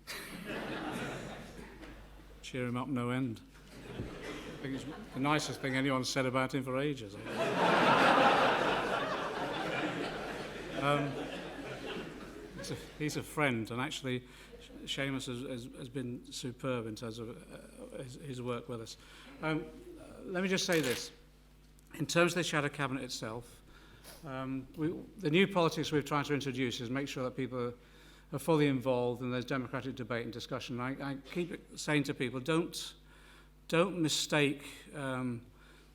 Cheer him up no end. I think it's the nicest thing anyone's said about him for ages. He's a friend, and actually Seamus has been superb in terms of his work with us. Let me just say this. In terms of the shadow cabinet itself, the new politics we've tried to introduce is make sure that people are fully involved and there's democratic debate and discussion. I keep saying to people, don't mistake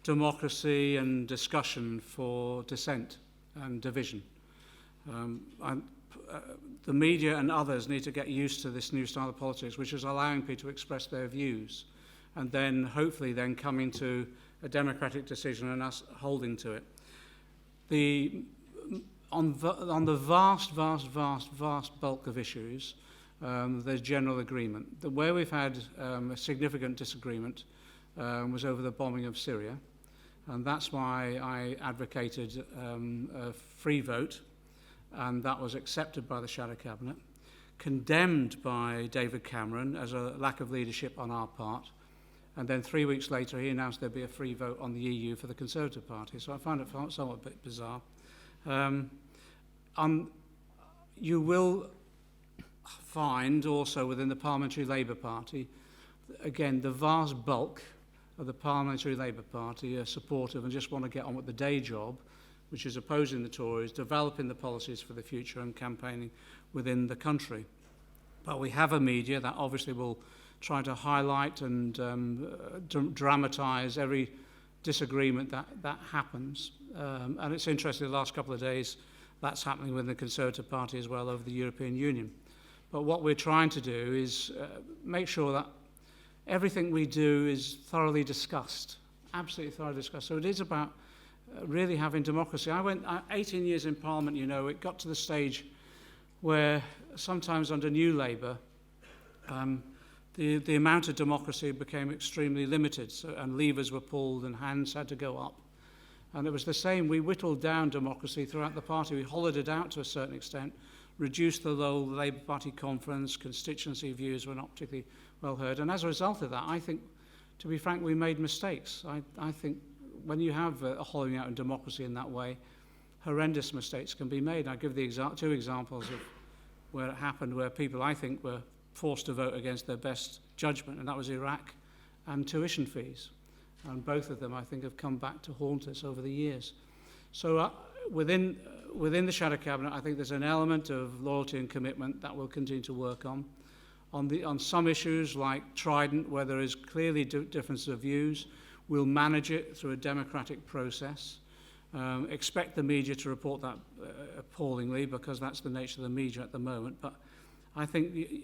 democracy and discussion for dissent and division. The media and others need to get used to this new style of politics, which is allowing people to express their views and then hopefully then coming to a democratic decision and us holding to it. On the vast bulk of issues, there's general agreement. Where we've had a significant disagreement was over the bombing of Syria, and that's why I advocated a free vote, and that was accepted by the Shadow Cabinet, condemned by David Cameron as a lack of leadership on our part, and then 3 weeks later he announced there'd be a free vote on the EU for the Conservative Party. So I find it somewhat a bit bizarre. You will find also within the Parliamentary Labour Party, again, the vast bulk of the Parliamentary Labour Party are supportive and just want to get on with the day job, which is opposing the Tories, developing the policies for the future and campaigning within the country. But we have a media that obviously will try to highlight and dramatise every disagreement that happens. And it's interesting, the last couple of days, that's happening within the Conservative Party as well over the European Union. But what we're trying to do is make sure that everything we do is thoroughly discussed, absolutely thoroughly discussed. So it is about really having democracy. I went 18 years in Parliament, you know, it got to the stage where sometimes under New Labour, the amount of democracy became extremely limited, and levers were pulled and hands had to go up. And it was the same. We whittled down democracy throughout the party. We hollowed it out to a certain extent, reduced the role of the Labour Party conference, constituency views were not particularly well heard. And as a result of that, I think, to be frank, we made mistakes. I think when you have a hollowing out in democracy in that way, horrendous mistakes can be made. I give the two examples of where it happened, where people, I think, were forced to vote against their best judgment, and that was Iraq and tuition fees. And both of them, I think, have come back to haunt us over the years. So within the Shadow Cabinet, I think there's an element of loyalty and commitment that we'll continue to work on. On some issues like Trident, where there is clearly differences of views, we'll manage it through a democratic process. Expect the media to report that appallingly, because that's the nature of the media at the moment. But I think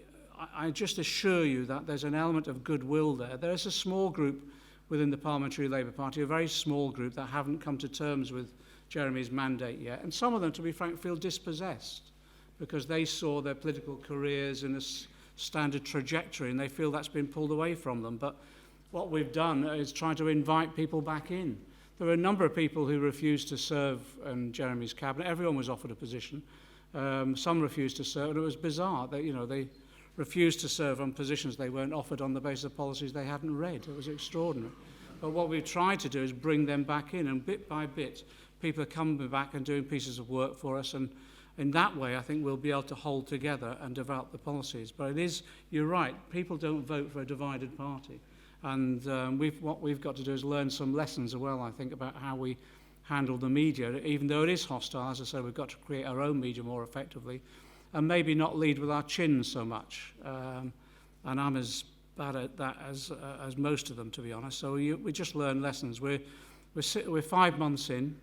I just assure you that there's an element of goodwill there. There is a small group within the Parliamentary Labour Party, a very small group that haven't come to terms with Jeremy's mandate yet. And some of them, to be frank, feel dispossessed because they saw their political careers in a standard trajectory and they feel that's been pulled away from them. But what we've done is try to invite people back in. There were a number of people who refused to serve in Jeremy's cabinet. Everyone was offered a position. Some refused to serve, and it was bizarre. They refused to serve on positions they weren't offered on the basis of policies they hadn't read. It was extraordinary. But what we've tried to do is bring them back in, and bit by bit, people are coming back and doing pieces of work for us, and in that way, I think we'll be able to hold together and develop the policies. But it is, you're right, people don't vote for a divided party. And what we've got to do is learn some lessons as well, I think, about how we handle the media. Even though it is hostile, as I said, we've got to create our own media more effectively and maybe not lead with our chins so much. And I'm as bad at that as most of them, to be honest. So we just learn lessons. We're 5 months in,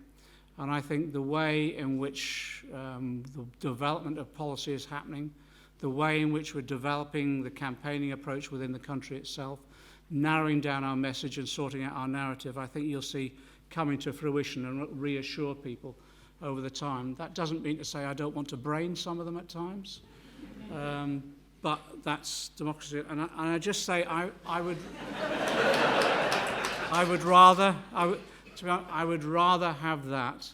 and I think the way in which the development of policy is happening, the way in which we're developing the campaigning approach within the country itself, narrowing down our message and sorting out our narrative, I think you'll see coming to fruition and reassure people over the time. That doesn't mean to say I don't want to brain some of them at times, but that's democracy. And I just say I would rather have that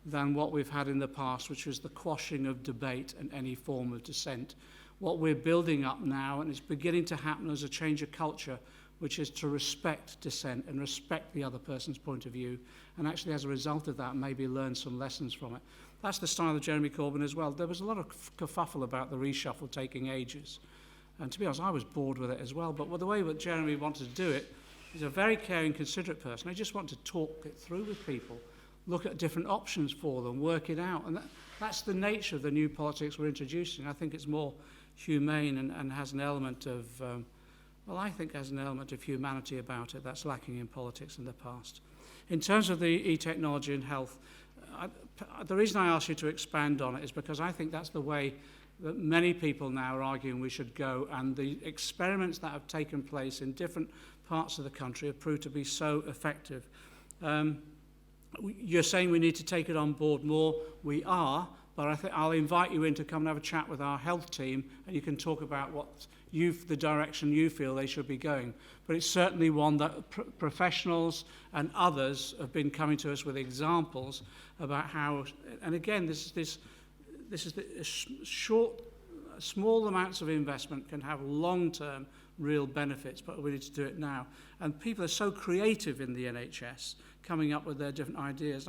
than what we've had in the past, which was the quashing of debate and any form of dissent. What we're building up now, and it's beginning to happen as a change of culture, which is to respect dissent and respect the other person's point of view, and actually as a result of that maybe learn some lessons from it. That's the style of Jeremy Corbyn as well. There was a lot of kerfuffle about the reshuffle taking ages, and to be honest, I was bored with it as well. But the way that Jeremy wanted to do it, he's a very caring, considerate person. He just wanted to talk it through with people, look at different options for them, work it out, and that's the nature of the new politics we're introducing. I think it's more humane and has an element of I think has an element of humanity about it that's lacking in politics in the past. In terms of the e-technology and health, the reason I asked you to expand on it is because I think that's the way that many people now are arguing we should go, and the experiments that have taken place in different parts of the country have proved to be so effective. You're saying we need to take it on board more. We are, but I think I'll invite you in to come and have a chat with our health team, and you can talk about what the direction you feel they should be going. But it's certainly one that professionals and others have been coming to us with examples about how, and again, this is small amounts of investment can have long-term real benefits, but we need to do it now. And people are so creative in the NHS, coming up with their different ideas.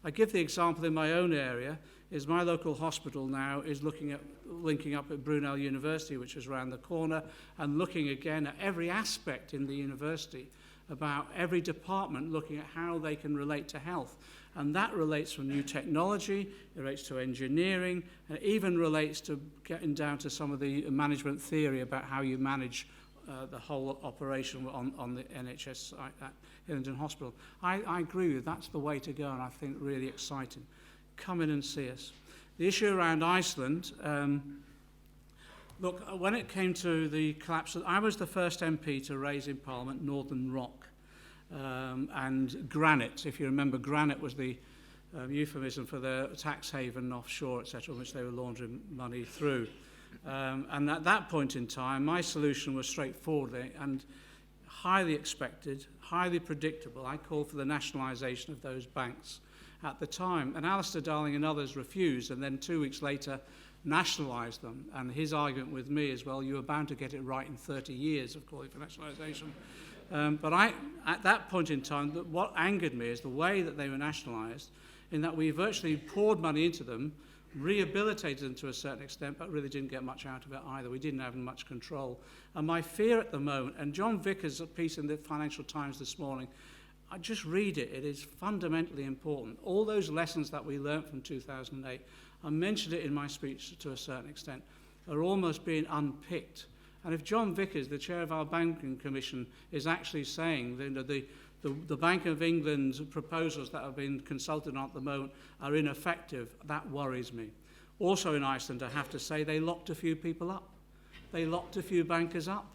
I give the example in my own area, is my local hospital now is looking at linking up at Brunel University, which is around the corner, and looking again at every aspect in the university, about every department looking at how they can relate to health. And that relates from new technology, it relates to engineering, and it even relates to getting down to some of the management theory about how you manage the whole operation on the NHS site at Hillingdon Hospital. I agree with you, that's the way to go, and I think really exciting. Come in and see us. The issue around Iceland, look, when it came to the collapse, I was the first MP to raise in Parliament Northern Rock and granite. If you remember, granite was the euphemism for the tax haven offshore, etc., which they were laundering money through. And at that point in time, my solution was straightforward and highly expected, highly predictable. I called for the nationalisation of those banks at the time. And Alistair Darling and others refused, and then 2 weeks later nationalised them. And his argument with me is, well, you were bound to get it right in 30 years of calling for nationalisation. But at that point in time, what angered me is the way that they were nationalised, in that we virtually poured money into them, rehabilitated them to a certain extent, but really didn't get much out of it either. We didn't have much control. And my fear at the moment, and John Vickers' piece in the Financial Times this morning, I just read it. It is fundamentally important. All those lessons that we learnt from 2008, I mentioned it in my speech to a certain extent, are almost being unpicked. And if John Vickers, the chair of our Banking Commission, is actually saying that the Bank of England's proposals that have been consulted on at the moment are ineffective, that worries me. Also in Iceland, I have to say, they locked a few people up. They locked a few bankers up.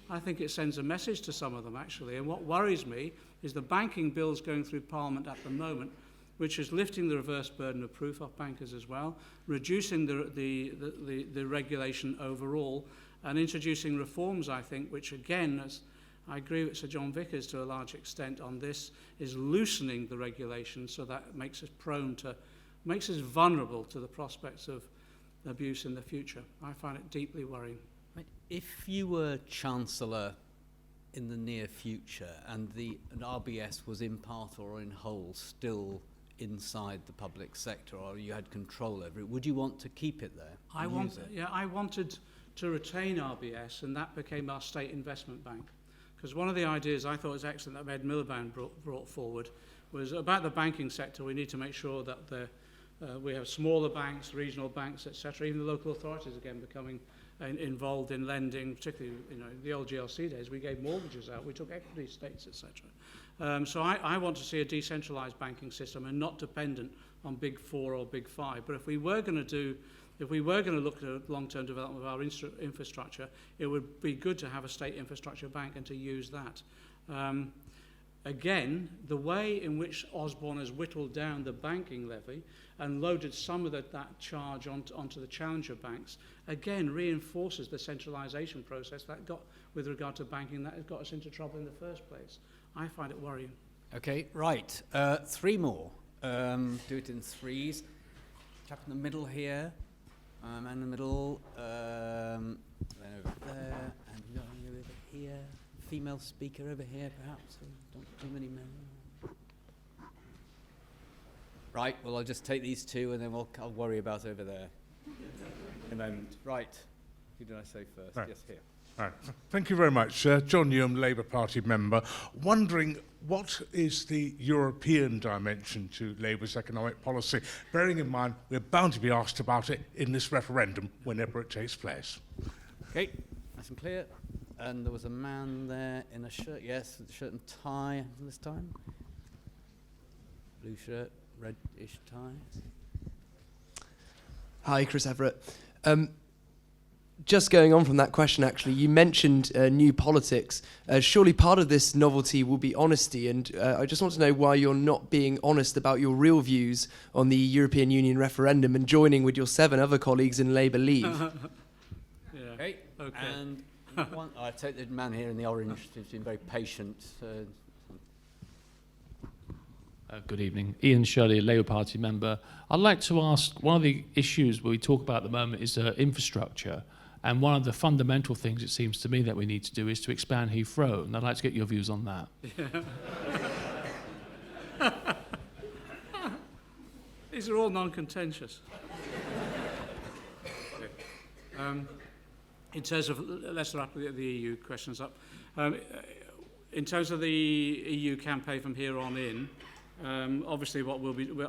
I think it sends a message to some of them, actually. And what worries me is the banking bills going through Parliament at the moment, which is lifting the reverse burden of proof off bankers as well, reducing the regulation overall, and introducing reforms, I think, which again, as I agree with Sir John Vickers to a large extent on this, is loosening the regulation so that makes us vulnerable to the prospects of abuse in the future. I find it deeply worrying. If you were Chancellor in the near future and an RBS was in part or in whole still inside the public sector, or you had control over it, would you want to keep it there? I wanted to retain RBS, and that became our state investment bank. Because one of the ideas I thought was excellent that Ed Miliband brought forward was about the banking sector. We need to make sure that we have smaller banks, regional banks, etc. Even the local authorities again becoming involved in lending, particularly the old GLC days. We gave mortgages out, we took equity stakes, etc. So I want to see a decentralised banking system and not dependent on Big Four or Big Five. But if we were going to look at long-term development of our infrastructure, it would be good to have a state infrastructure bank and to use that. Again, the way in which Osborne has whittled down the banking levy and loaded some of that charge onto the challenger banks, again reinforces the centralisation process that got, with regard to banking, that has got us into trouble in the first place. I find it worrying. Okay, right. 3 more. Do it in threes. Chap in the middle here. Man in the middle. Then over there. And over here. Female speaker over here, perhaps. Don't too many men. Right, well, I'll just take these two and then I'll worry about over there in a moment. Right. Who did I say first? Right. Yes, here. Right. Thank you very much. John Neom, Labour Party member. Wondering what is the European dimension to Labour's economic policy, bearing in mind we're bound to be asked about it in this referendum whenever it takes place. Okay, nice and clear. And there was a man there in a shirt, yes, with a shirt and tie this time. Blue shirt, reddish tie. Hi, Chris Everett. Just going on from that question, actually, you mentioned new politics. Surely part of this novelty will be honesty, and I just want to know why you're not being honest about your real views on the European Union referendum and joining with your 7 other colleagues in Labour Leave. Okay. And I take the man here in the orange, who's been very patient. Good evening. Ian Shirley, a Labour Party member. I'd like to ask, one of the issues we talk about at the moment is infrastructure. And one of the fundamental things, it seems to me, that we need to do is to expand Heathrow. And I'd like to get your views on that. These are all non-contentious. In terms of, let's wrap the EU questions up. In terms of the EU campaign from here on in, obviously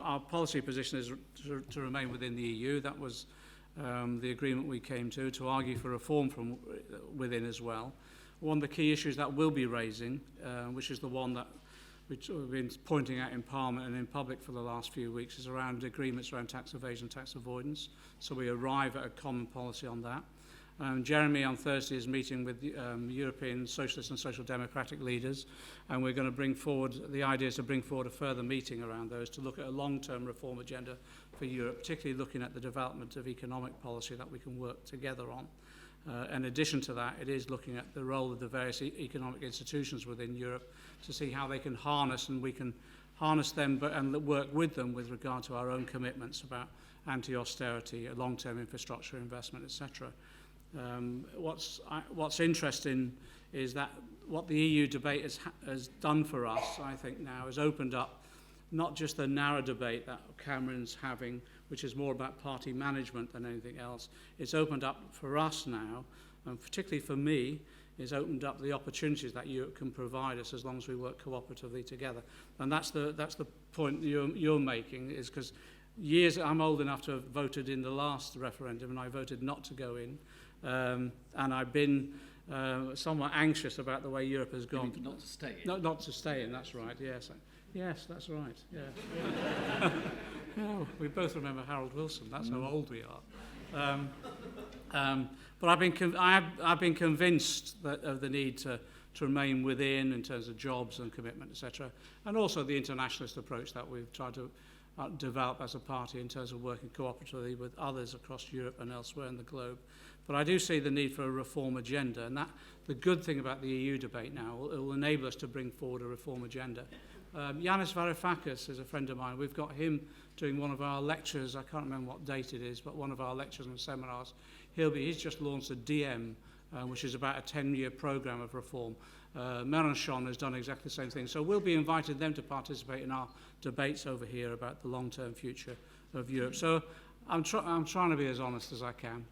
our policy position is to remain within the EU. That was the agreement we came to argue for reform from within as well. One of the key issues that we'll be raising, which is the one that we've been pointing out in Parliament and in public for the last few weeks, is around agreements around tax evasion, tax avoidance. So we arrive at a common policy on that. Jeremy on Thursday is meeting with European Socialist and Social Democratic leaders, and we're going to bring forward, the idea is to bring forward a further meeting around those to look at a long-term reform agenda for Europe, particularly looking at the development of economic policy that we can work together on. In addition to that, it is looking at the role of the various economic institutions within Europe to see how they can harness, and we can harness them and work with them with regard to our own commitments about anti-austerity, long-term infrastructure investment, etc. What's interesting is that what the EU debate has done for us, I think now, has opened up not just the narrow debate that Cameron's having, which is more about party management than anything else. It's opened up for us now, and particularly for me, it's opened up the opportunities that Europe can provide us as long as we work cooperatively together. And that's the point you're making, is because I'm old enough to have voted in the last referendum, and I voted not to go in. And I've been somewhat anxious about the way Europe has gone. Not to stay in. No, not to stay in, that's right, yes. Yes, that's right, yeah. Oh, we both remember Harold Wilson, that's how old we are. But I've been convinced of the need to remain within in terms of jobs and commitment, etc. And also the internationalist approach that we've tried to develop as a party in terms of working cooperatively with others across Europe and elsewhere in the globe. But I do see the need for a reform agenda, and the good thing about the EU debate now, it will enable us to bring forward a reform agenda. Yanis Varoufakis is a friend of mine. We've got him doing one of our lectures. I can't remember what date it is, but one of our lectures and seminars. He's just launched a DM, which is about a 10-year program of reform. Mélenchon has done exactly the same thing. So we'll be inviting them to participate in our debates over here about the long-term future of Europe. So I'm trying to be as honest as I can.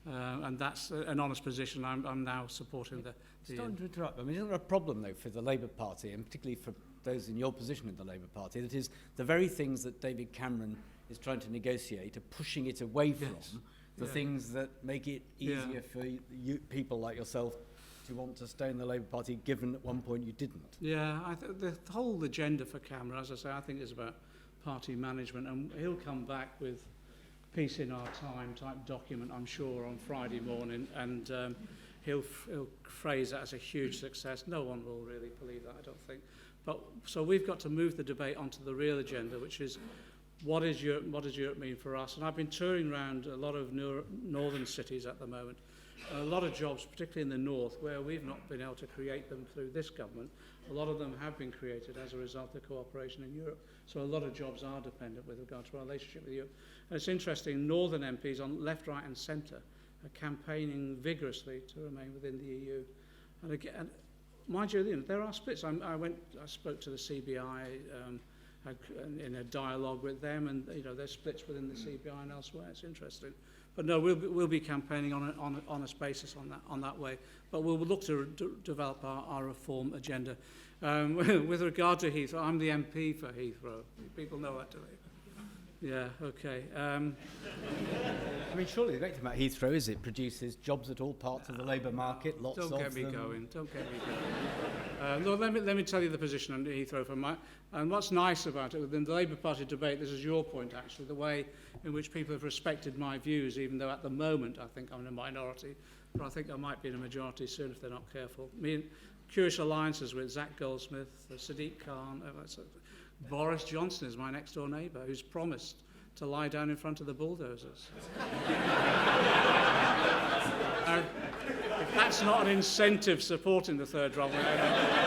And that's an honest position. I'm now supporting the... Sorry to interrupt. I mean, isn't there a problem, though, for the Labour Party, and particularly for those in your position in the Labour Party, that is the very things that David Cameron is trying to negotiate are pushing it away from the things that make it easier for people like yourself to want to stay in the Labour Party, given at one point you didn't? Yeah, the whole agenda for Cameron, as I say, I think is about party management, and he'll come back with Peace in Our Time type document, I'm sure, on Friday morning, and he'll phrase that as a huge success. No one will really believe that, I don't think. But so we've got to move the debate onto the real agenda, which is what does Europe mean for us? And I've been touring around a lot of northern cities at the moment. A lot of jobs, particularly in the north, where we've not been able to create them through this government. A lot of them have been created as a result of cooperation in Europe. So a lot of jobs are dependent with regard to our relationship with Europe. And it's interesting, northern MPs on left, right and centre are campaigning vigorously to remain within the EU. And again, mind you, there are splits. I spoke to the CBI in a dialogue with them, and there's splits within the CBI and elsewhere. It's interesting. But no, we'll be campaigning on an honest basis on that way. But we'll look to develop our reform agenda. With regard to Heathrow, I'm the MP for Heathrow. People know that, do they? Yeah, okay. I mean, surely the great thing about Heathrow is it produces jobs at all parts of the labour market, lots of them. Don't get me going. No, let me tell you the position on Heathrow. And what's nice about it, within the Labour Party debate, this is your point actually, the way in which people have respected my views, even though at the moment I think I'm in a minority, but I think I might be in a majority soon if they're not careful. Curious alliances with Zach Goldsmith, Sadiq Khan, Boris Johnson is my next door neighbour, who's promised to lie down in front of the bulldozers. If that's not an incentive supporting the third runway, I don't know.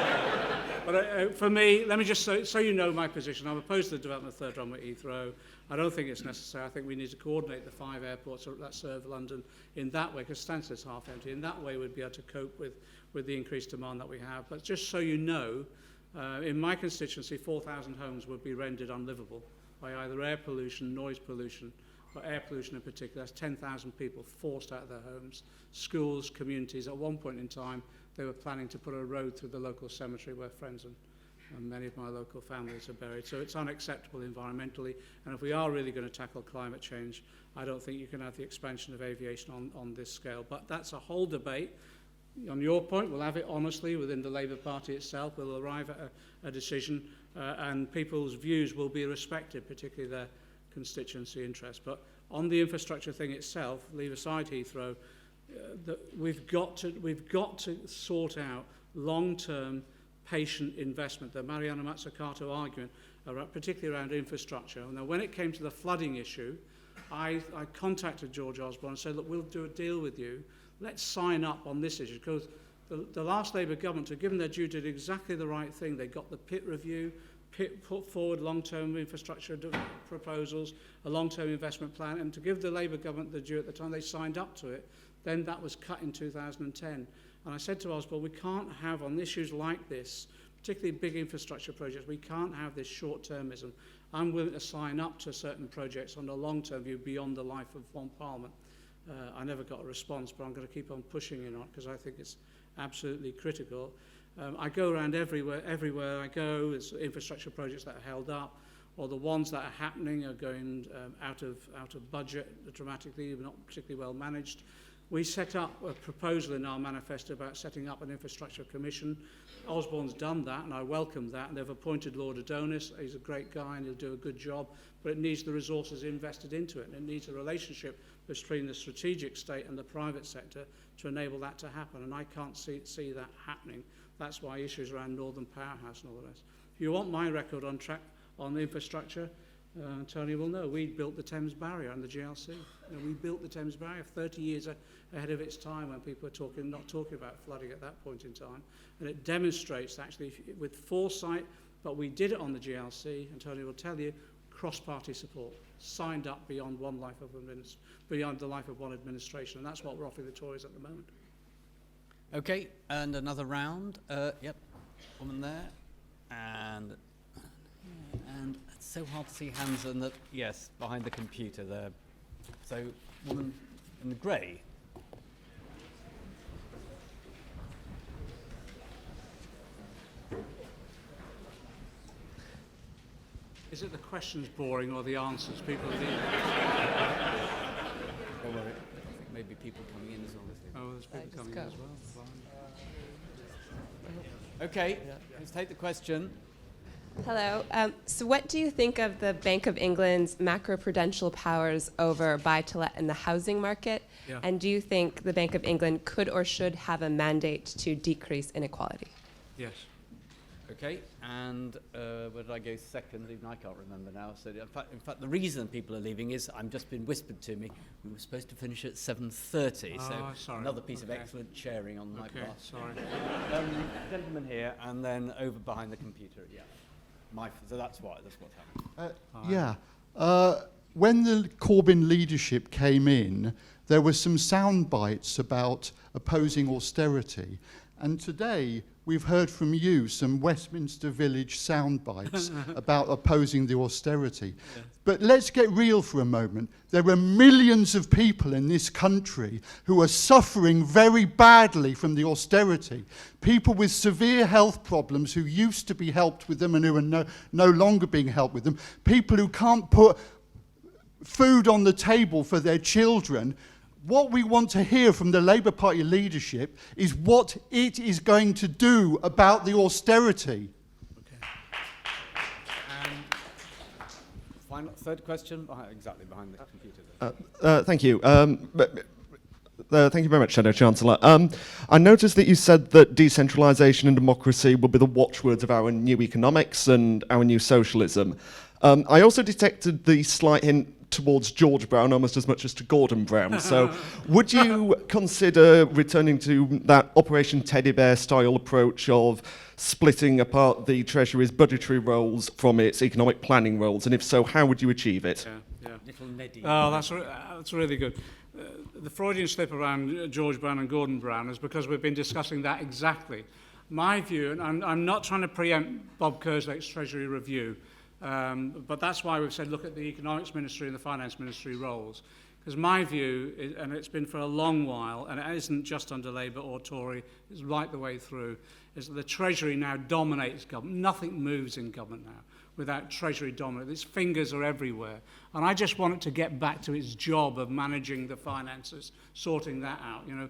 But for me, let me just so you know my position. I'm opposed to the development of the third runway at Heathrow. I don't think it's necessary. I think we need to coordinate the 5 airports that serve London in that way, because Stansted's half empty. In that way, we'd be able to cope with the increased demand that we have. But just so you know, in my constituency, 4,000 homes would be rendered unlivable by either air pollution, noise pollution, or air pollution in particular. That's 10,000 people forced out of their homes, schools, communities. At one point in time, they were planning to put a road through the local cemetery where friends and many of my local families are buried. So it's unacceptable environmentally. And if we are really going to tackle climate change, I don't think you can have the expansion of aviation on this scale. But that's a whole debate. On your point, we'll have it honestly within the Labour Party itself. We'll arrive at a decision, and people's views will be respected, particularly their constituency interests. But on the infrastructure thing itself, leave aside Heathrow, we've got to sort out long-term patient investment. The Mariana Mazzucato argument, particularly around infrastructure. Now, when it came to the flooding issue, I contacted George Osborne and said, look, we'll do a deal with you. Let's sign up on this issue, because the last Labour government, to give them their due, did exactly the right thing. They got the PIT review, PIT put forward long-term infrastructure proposals, a long-term investment plan, and to give the Labour government the due at the time they signed up to it, then that was cut in 2010. And I said to Osborne, we can't have, on issues like this, particularly big infrastructure projects, we can't have this short-termism. I'm willing to sign up to certain projects on a long-term view beyond the life of one parliament. I never got a response, but I'm going to keep on pushing it on because I think it's absolutely critical. I go around everywhere I go, there's infrastructure projects that are held up, or the ones that are happening are going out of budget dramatically, not particularly well managed. We set up a proposal in our manifesto about setting up an infrastructure commission. Osborne's done that, and I welcome that, and they've appointed Lord Adonis. He's a great guy, and he'll do a good job, but it needs the resources invested into it, and it needs a relationship between the strategic state and the private sector to enable that to happen, and I can't see that happening. That's why issues around Northern Powerhouse and all the rest. If you want my record on track on the infrastructure, Tony will know, we built the Thames Barrier and the GLC. We built the Thames Barrier 30 years ahead of its time when people were not talking about flooding at that point in time. And it demonstrates actually with foresight, but we did it on the GLC, and Tony will tell you, cross-party support, signed up beyond the life of one administration, and that's what we're offering the Tories at the moment. Okay, and another round. Yep, woman there, and it's so hard to see hands in the yes behind the computer there. So, woman in the grey. Is it the questions boring or the answers? People are Don't worry. I think maybe people coming in as well. Oh, there's people coming in as well. Okay, let's take the question. Hello. So what do you think of the Bank of England's macroprudential powers over buy-to-let in the housing market? Yeah. And do you think the Bank of England could or should have a mandate to decrease inequality? Yes. Okay, and where did I go second? Even I can't remember now. So in fact, the reason people are leaving is I've just been whispered to me. We were supposed to finish at 7:30. Oh, so sorry. another piece of excellent chairing on my part. Sorry. Gentleman here, and then over behind the computer. Yeah. So that's what's happening. When the Corbyn leadership came in, there were some sound bites about opposing austerity. And today, we've heard from you some Westminster Village sound bites about opposing the austerity. Yeah. But let's get real for a moment. There are millions of people in this country who are suffering very badly from the austerity. People with severe health problems who used to be helped with them and who are no longer being helped with them. People who can't put food on the table for their children. What we want to hear from the Labour Party leadership is what it is going to do about the austerity. Okay. Third question, exactly behind the computer. Thank you. Thank you very much, Shadow Chancellor. I noticed that you said that decentralisation and democracy will be the watchwords of our new economics and our new socialism. I also detected the slight hint towards George Brown almost as much as to Gordon Brown. So would you consider returning to that Operation Teddy Bear style approach of splitting apart the Treasury's budgetary roles from its economic planning roles? And if so, how would you achieve it? Yeah. Little Neddy. Oh, that's really good. The Freudian slip around George Brown and Gordon Brown is because we've been discussing that exactly. My view, and I'm not trying to preempt Bob Kerslake's Treasury review, But that's why we've said look at the Economics Ministry and the Finance Ministry roles. Because my view, is, and it's been for a long while, and it isn't just under Labour or Tory, it's right the way through, is that the Treasury now dominates government. Nothing moves in government now without Treasury dominance. Its fingers are everywhere. And I just want it to get back to its job of managing the finances, sorting that out. You know,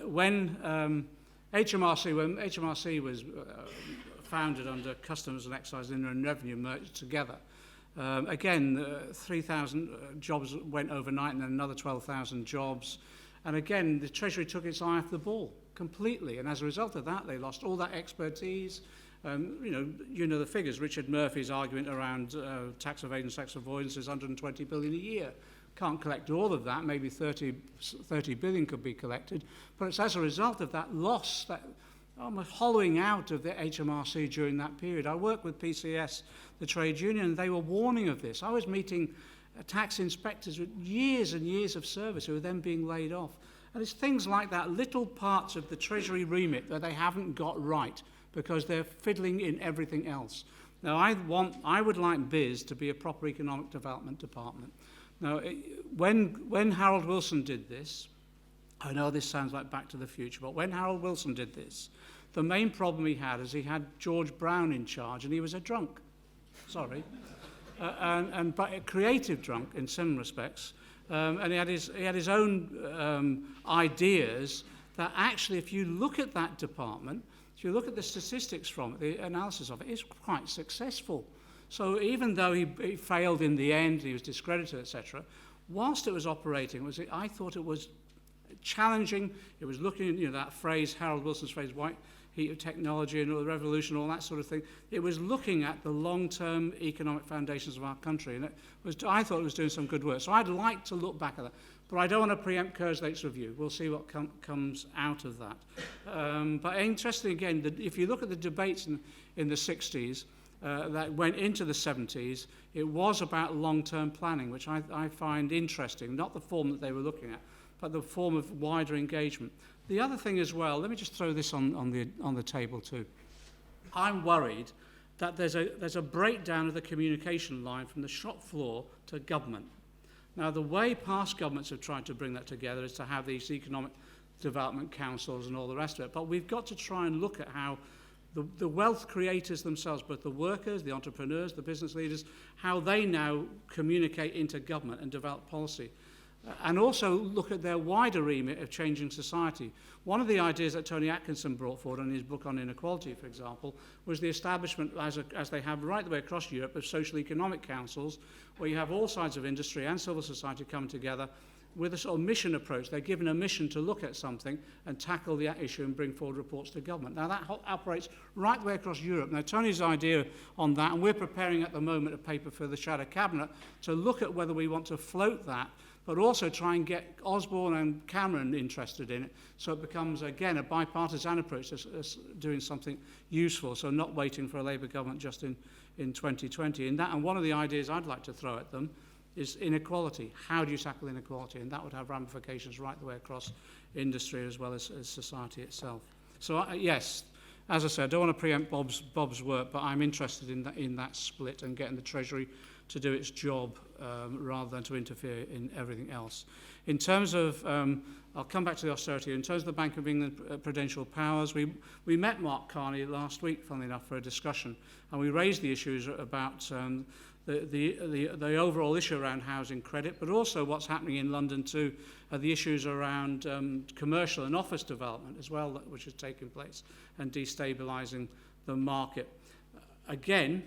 when HMRC was founded under Customs and Excise and Revenue merged together, again, 3,000 jobs went overnight and then another 12,000 jobs. And again, the Treasury took its eye off the ball completely. And as a result of that, they lost all that expertise. You know the figures. Richard Murphy's argument around tax evasion, tax avoidance is 120 billion a year. Can't collect all of that. Maybe 30 billion could be collected. But it's as a result of that loss, that almost hollowing out of the HMRC during that period. I worked with PCS, the trade union, and they were warning of this. I was meeting tax inspectors with years and years of service who were then being laid off. And it's things like that, little parts of the Treasury remit that they haven't got right because they're fiddling in everything else. Now, I would like BIS to be a proper economic development department. Now, when Harold Wilson did this, I know this sounds like Back to the Future, but when Harold Wilson did this, the main problem he had is he had George Brown in charge, and he was a drunk. Sorry. But a creative drunk in some respects. And he had his own ideas that actually, if you look at that department, if you look at the statistics from it, the analysis of it, it's quite successful. So even though he failed in the end, he was discredited, etc., whilst it was operating, I thought it was challenging. It was looking at that phrase, Harold Wilson's phrase, white heat of technology and the revolution, all that sort of thing. It was looking at the long-term economic foundations of our country, and I thought it was doing some good work. So I'd like to look back at that. But I don't want to preempt Kerslake's review. We'll see what comes out of that. But interesting, again, if you look at the debates in the 60s that went into the 70s, it was about long-term planning, which I find interesting, not the form that they were looking at, but the form of wider engagement. The other thing as well, let me just throw this on the table too. I'm worried that there's a breakdown of the communication line from the shop floor to government. Now, the way past governments have tried to bring that together is to have these economic development councils and all the rest of it. But we've got to try and look at how the wealth creators themselves, both the workers, the entrepreneurs, the business leaders, how they now communicate into government and develop policy. And also look at their wider remit of changing society. One of the ideas that Tony Atkinson brought forward in his book on inequality, for example, was the establishment, as they have right the way across Europe, of social economic councils, where you have all sides of industry and civil society coming together with a sort of mission approach. They're given a mission to look at something and tackle the issue and bring forward reports to government. Now, that operates right the way across Europe. Now, Tony's idea on that, and we're preparing at the moment a paper for the Shadow Cabinet to look at whether we want to float that, but also try and get Osborne and Cameron interested in it, so it becomes, again, a bipartisan approach to doing something useful, so not waiting for a Labour government just in 2020. And one of the ideas I'd like to throw at them is inequality. How do you tackle inequality? And that would have ramifications right the way across industry as well as society itself. So, yes, as I said, I don't want to preempt Bob's work, but I'm interested in that split and getting the Treasury to do its job rather than to interfere in everything else. In terms of, I'll come back to the austerity, in terms of the Bank of England prudential powers, we met Mark Carney last week, funnily enough, for a discussion, and we raised the issues about the overall issue around housing credit, but also what's happening in London too, the issues around commercial and office development as well, which is taking place, and destabilising the market. Again,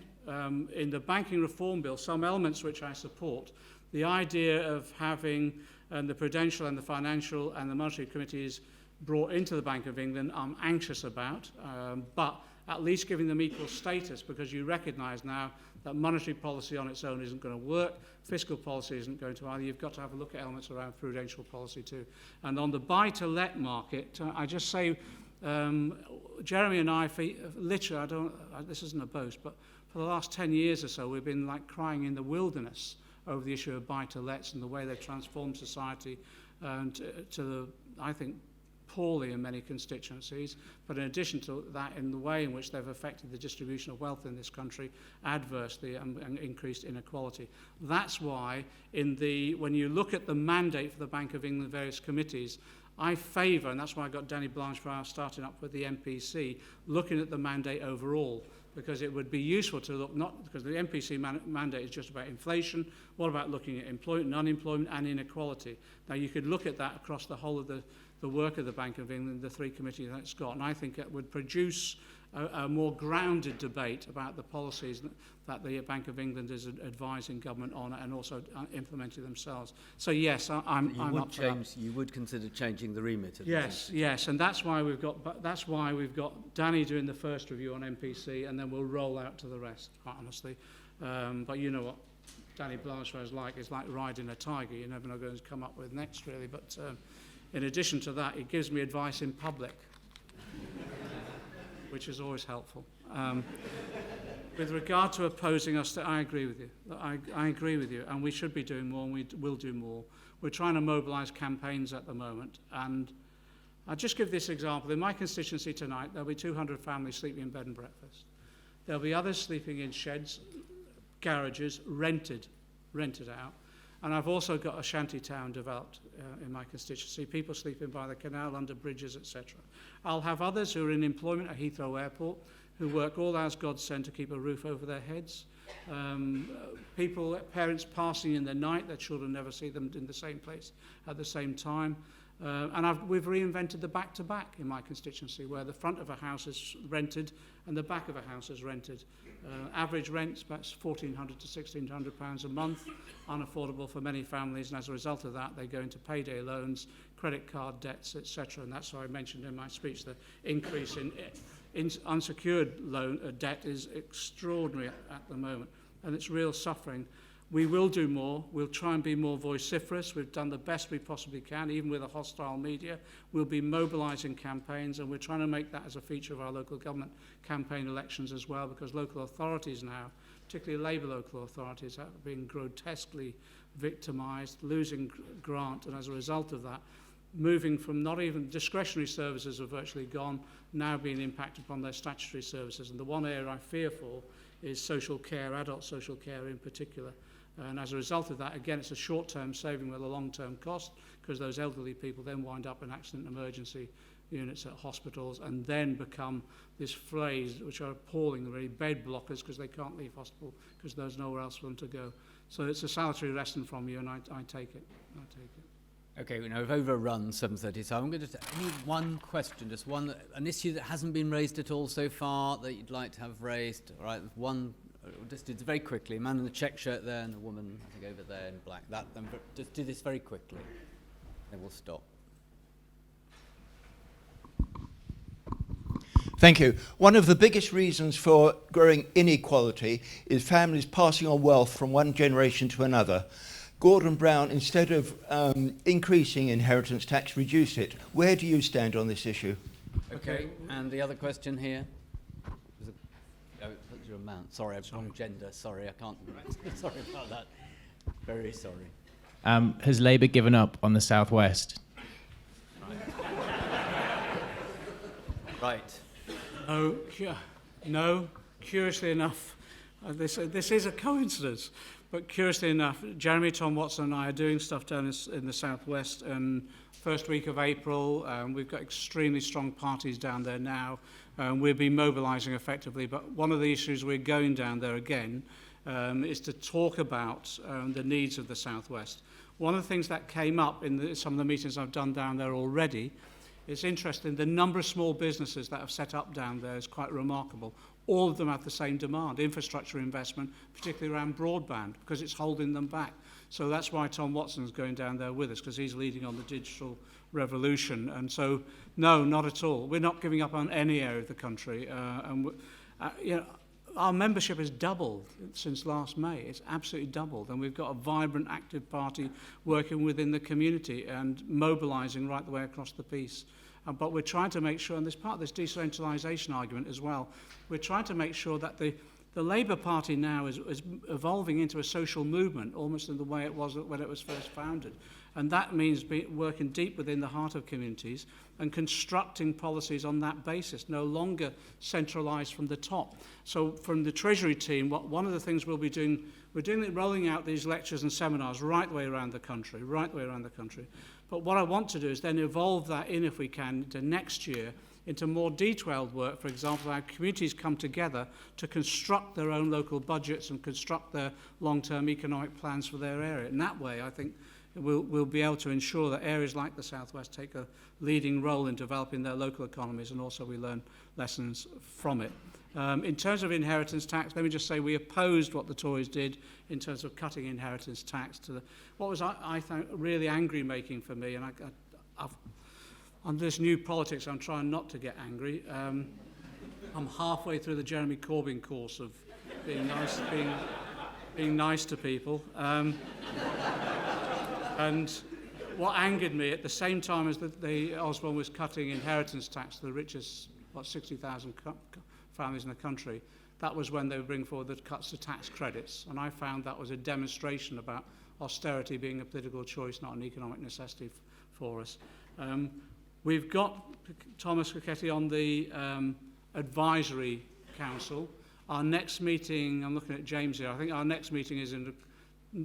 in the banking reform bill, some elements which I support, the idea of having the prudential and the financial and the monetary committees brought into the Bank of England, I'm anxious about, but at least giving them equal status, because you recognise now that monetary policy on its own isn't going to work, fiscal policy isn't going to either. You've got to have a look at elements around prudential policy too. And on the buy-to-let market, I just say, Jeremy and I, literally, this isn't a boast, but for the last 10 years or so, we've been like crying in the wilderness over the issue of buy-to-lets and the way they've transformed society and to the, I think, poorly in many constituencies, but in addition to that, in the way in which they've affected the distribution of wealth in this country adversely and increased inequality. That's why when you look at the mandate for the Bank of England, various committees, I favour, and that's why I got Danny Blanchflower starting up with the MPC, looking at the mandate overall, because it would be useful to look, not because the MPC mandate is just about inflation. What about looking at employment, unemployment and inequality? Now you could look at that across the whole of the work of the Bank of England, the three committees that it's got, and I think it would produce a more grounded debate about the policies that the Bank of England is advising government on and also implementing themselves. So yes, I'm up for that. You would consider changing the remit of Yes, and that's why we've got Danny doing the first review on MPC, and then we'll roll out to the rest, quite honestly. But you know what Danny Blanchflower is like riding a tiger. You never know who's going to come up with next, really. But in addition to that, it gives me advice in public, which is always helpful. With regard to opposing us, I agree with you. I agree with you, and we should be doing more, and we will do more. We're trying to mobilise campaigns at the moment, and I'll just give this example. In my constituency tonight, there'll be 200 families sleeping in bed and breakfast. There'll be others sleeping in sheds, garages, rented out. And I've also got a shanty town developed in my constituency, people sleeping by the canal, under bridges, etc. I'll have others who are in employment at Heathrow Airport, who work all hours God send to keep a roof over their heads. Parents passing in the night, their children never see them in the same place at the same time. We've reinvented the back-to-back in my constituency, where the front of a house is rented and the back of a house is rented. Average rent's about £1,400 to £1,600 a month, unaffordable for many families, and as a result of that, they go into payday loans, credit card debts, etc. And that's why I mentioned in my speech the increase in unsecured loan debt is extraordinary at the moment, and it's real suffering. We will do more. We'll try and be more vociferous. We've done the best we possibly can, even with a hostile media. We'll be mobilising campaigns, and we're trying to make that as a feature of our local government campaign elections as well, because local authorities now, particularly Labour local authorities, are being grotesquely victimised, losing grant, and as a result of that, moving from not even discretionary services are virtually gone, now being impacted upon their statutory services. And the one area I fear for is social care, adult social care in particular. And as a result of that, again, it's a short-term saving with a long-term cost, because those elderly people then wind up in accident and emergency units at hospitals and then become this phrase, which are appalling, really, bed blockers, because they can't leave hospital because there's nowhere else for them to go. So it's a salutary lesson from you, and I take it. Okay, we know we've overrun 7:30, so I'm going to only one question, just one, an issue that hasn't been raised at all so far that you'd like to have raised. All right, one, just do it very quickly. A man in the check shirt there, and a woman, I think, over there in black. Just do this very quickly, then we'll stop. Thank you. One of the biggest reasons for growing inequality is families passing on wealth from one generation to another. Gordon Brown, instead of increasing inheritance tax, reduced it. Where do you stand on this issue? Okay, and the other question here? What's your amount? Sorry, I'm wrong gender. Sorry, I can't. Sorry about that. Very sorry. Has Labour given up on the Southwest? Right. No. Curiously enough, this is a coincidence. But curiously enough, Jeremy, Tom Watson and I are doing stuff down in the Southwest, and first week of April, we've got extremely strong parties down there now. We'll be mobilising effectively, but one of the issues we're going down there again is to talk about the needs of the Southwest. One of the things that came up in some of the meetings I've done down there already, it's interesting, the number of small businesses that have set up down there is quite remarkable. All of them have the same demand, infrastructure investment, particularly around broadband, because it's holding them back. So that's why Tom Watson's going down there with us, because he's leading on the digital revolution. And so, no, not at all. We're not giving up on any area of the country. Our membership has doubled since last May. It's absolutely doubled. And we've got a vibrant, active party working within the community and mobilising right the way across the piece. But we're trying to make sure, and there's part of this decentralisation argument as well, we're trying to make sure that the Labour Party now is evolving into a social movement, almost in the way it was when it was first founded. And that means working deep within the heart of communities and constructing policies on that basis, no longer centralised from the top. So from the Treasury team, one of the things we'll be doing, rolling out these lectures and seminars right the way around the country. But what I want to do is then evolve that in, if we can, to next year, into more detailed work. For example, how communities come together to construct their own local budgets and construct their long-term economic plans for their area. In that way, I think we'll be able to ensure that areas like the South West take a leading role in developing their local economies, and also we learn lessons from it. In terms of inheritance tax, let me just say we opposed what the Tories did in terms of cutting inheritance tax to what was, I think, really angry-making for me, and on this new politics, I'm trying not to get angry. I'm halfway through the Jeremy Corbyn course of being nice to people. And what angered me, at the same time as the Osborne was cutting inheritance tax to the richest, 60,000 families in the country, that was when they would bring forward the cuts to tax credits. And I found that was a demonstration about austerity being a political choice, not an economic necessity for us. We've got Thomas Piketty on the Advisory Council. Our next meeting, I'm looking at James here, I think our next meeting is in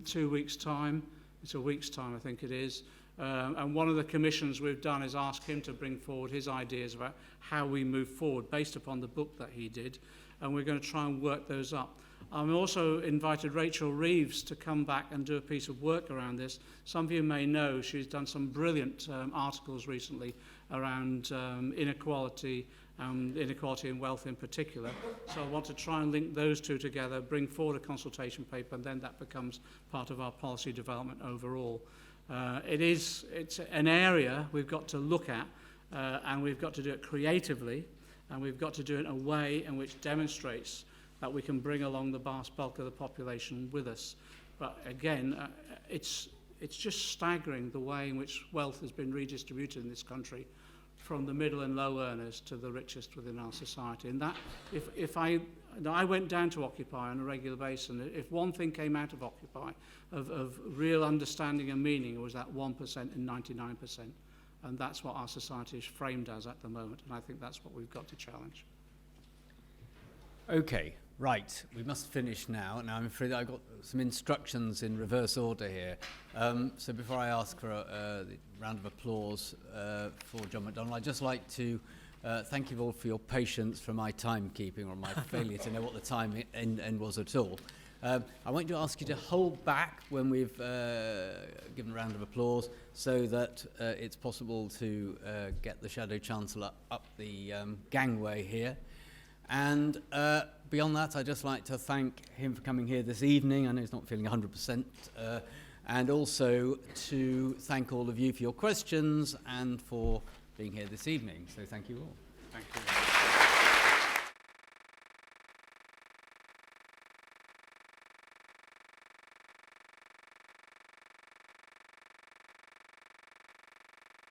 2 weeks' time. It's a week's time, I think it is. And one of the commissions we've done is ask him to bring forward his ideas about how we move forward based upon the book that he did. And we're going to try and work those up. I've also invited Rachel Reeves to come back and do a piece of work around this. Some of you may know she's done some brilliant articles recently around inequality and wealth in particular. So I want to try and link those two together, bring forward a consultation paper, and then that becomes part of our policy development overall. It's an area we've got to look at, and we've got to do it creatively, and we've got to do it in a way in which demonstrates that we can bring along the vast bulk of the population with us. But again, it's just staggering the way in which wealth has been redistributed in this country from the middle and low earners to the richest within our society. And that, if I went down to Occupy on a regular basis, and if one thing came out of Occupy of real understanding and meaning, it was that 1% and 99%. And that's what our society is framed as at the moment, and I think that's what we've got to challenge. Okay, right, we must finish now. Now I'm afraid I've got some instructions in reverse order here. So before I ask for a round of applause for John McDonnell, I'd just like to thank you all for your patience for my timekeeping, or my failure to know what the time end was at all. I want to ask you to hold back when we've given a round of applause, so that it's possible to get the Shadow Chancellor up the gangway here. And beyond that, I'd just like to thank him for coming here this evening. I know he's not feeling 100%. And also to thank all of you for your questions and for being here this evening. So thank you all. Thank you.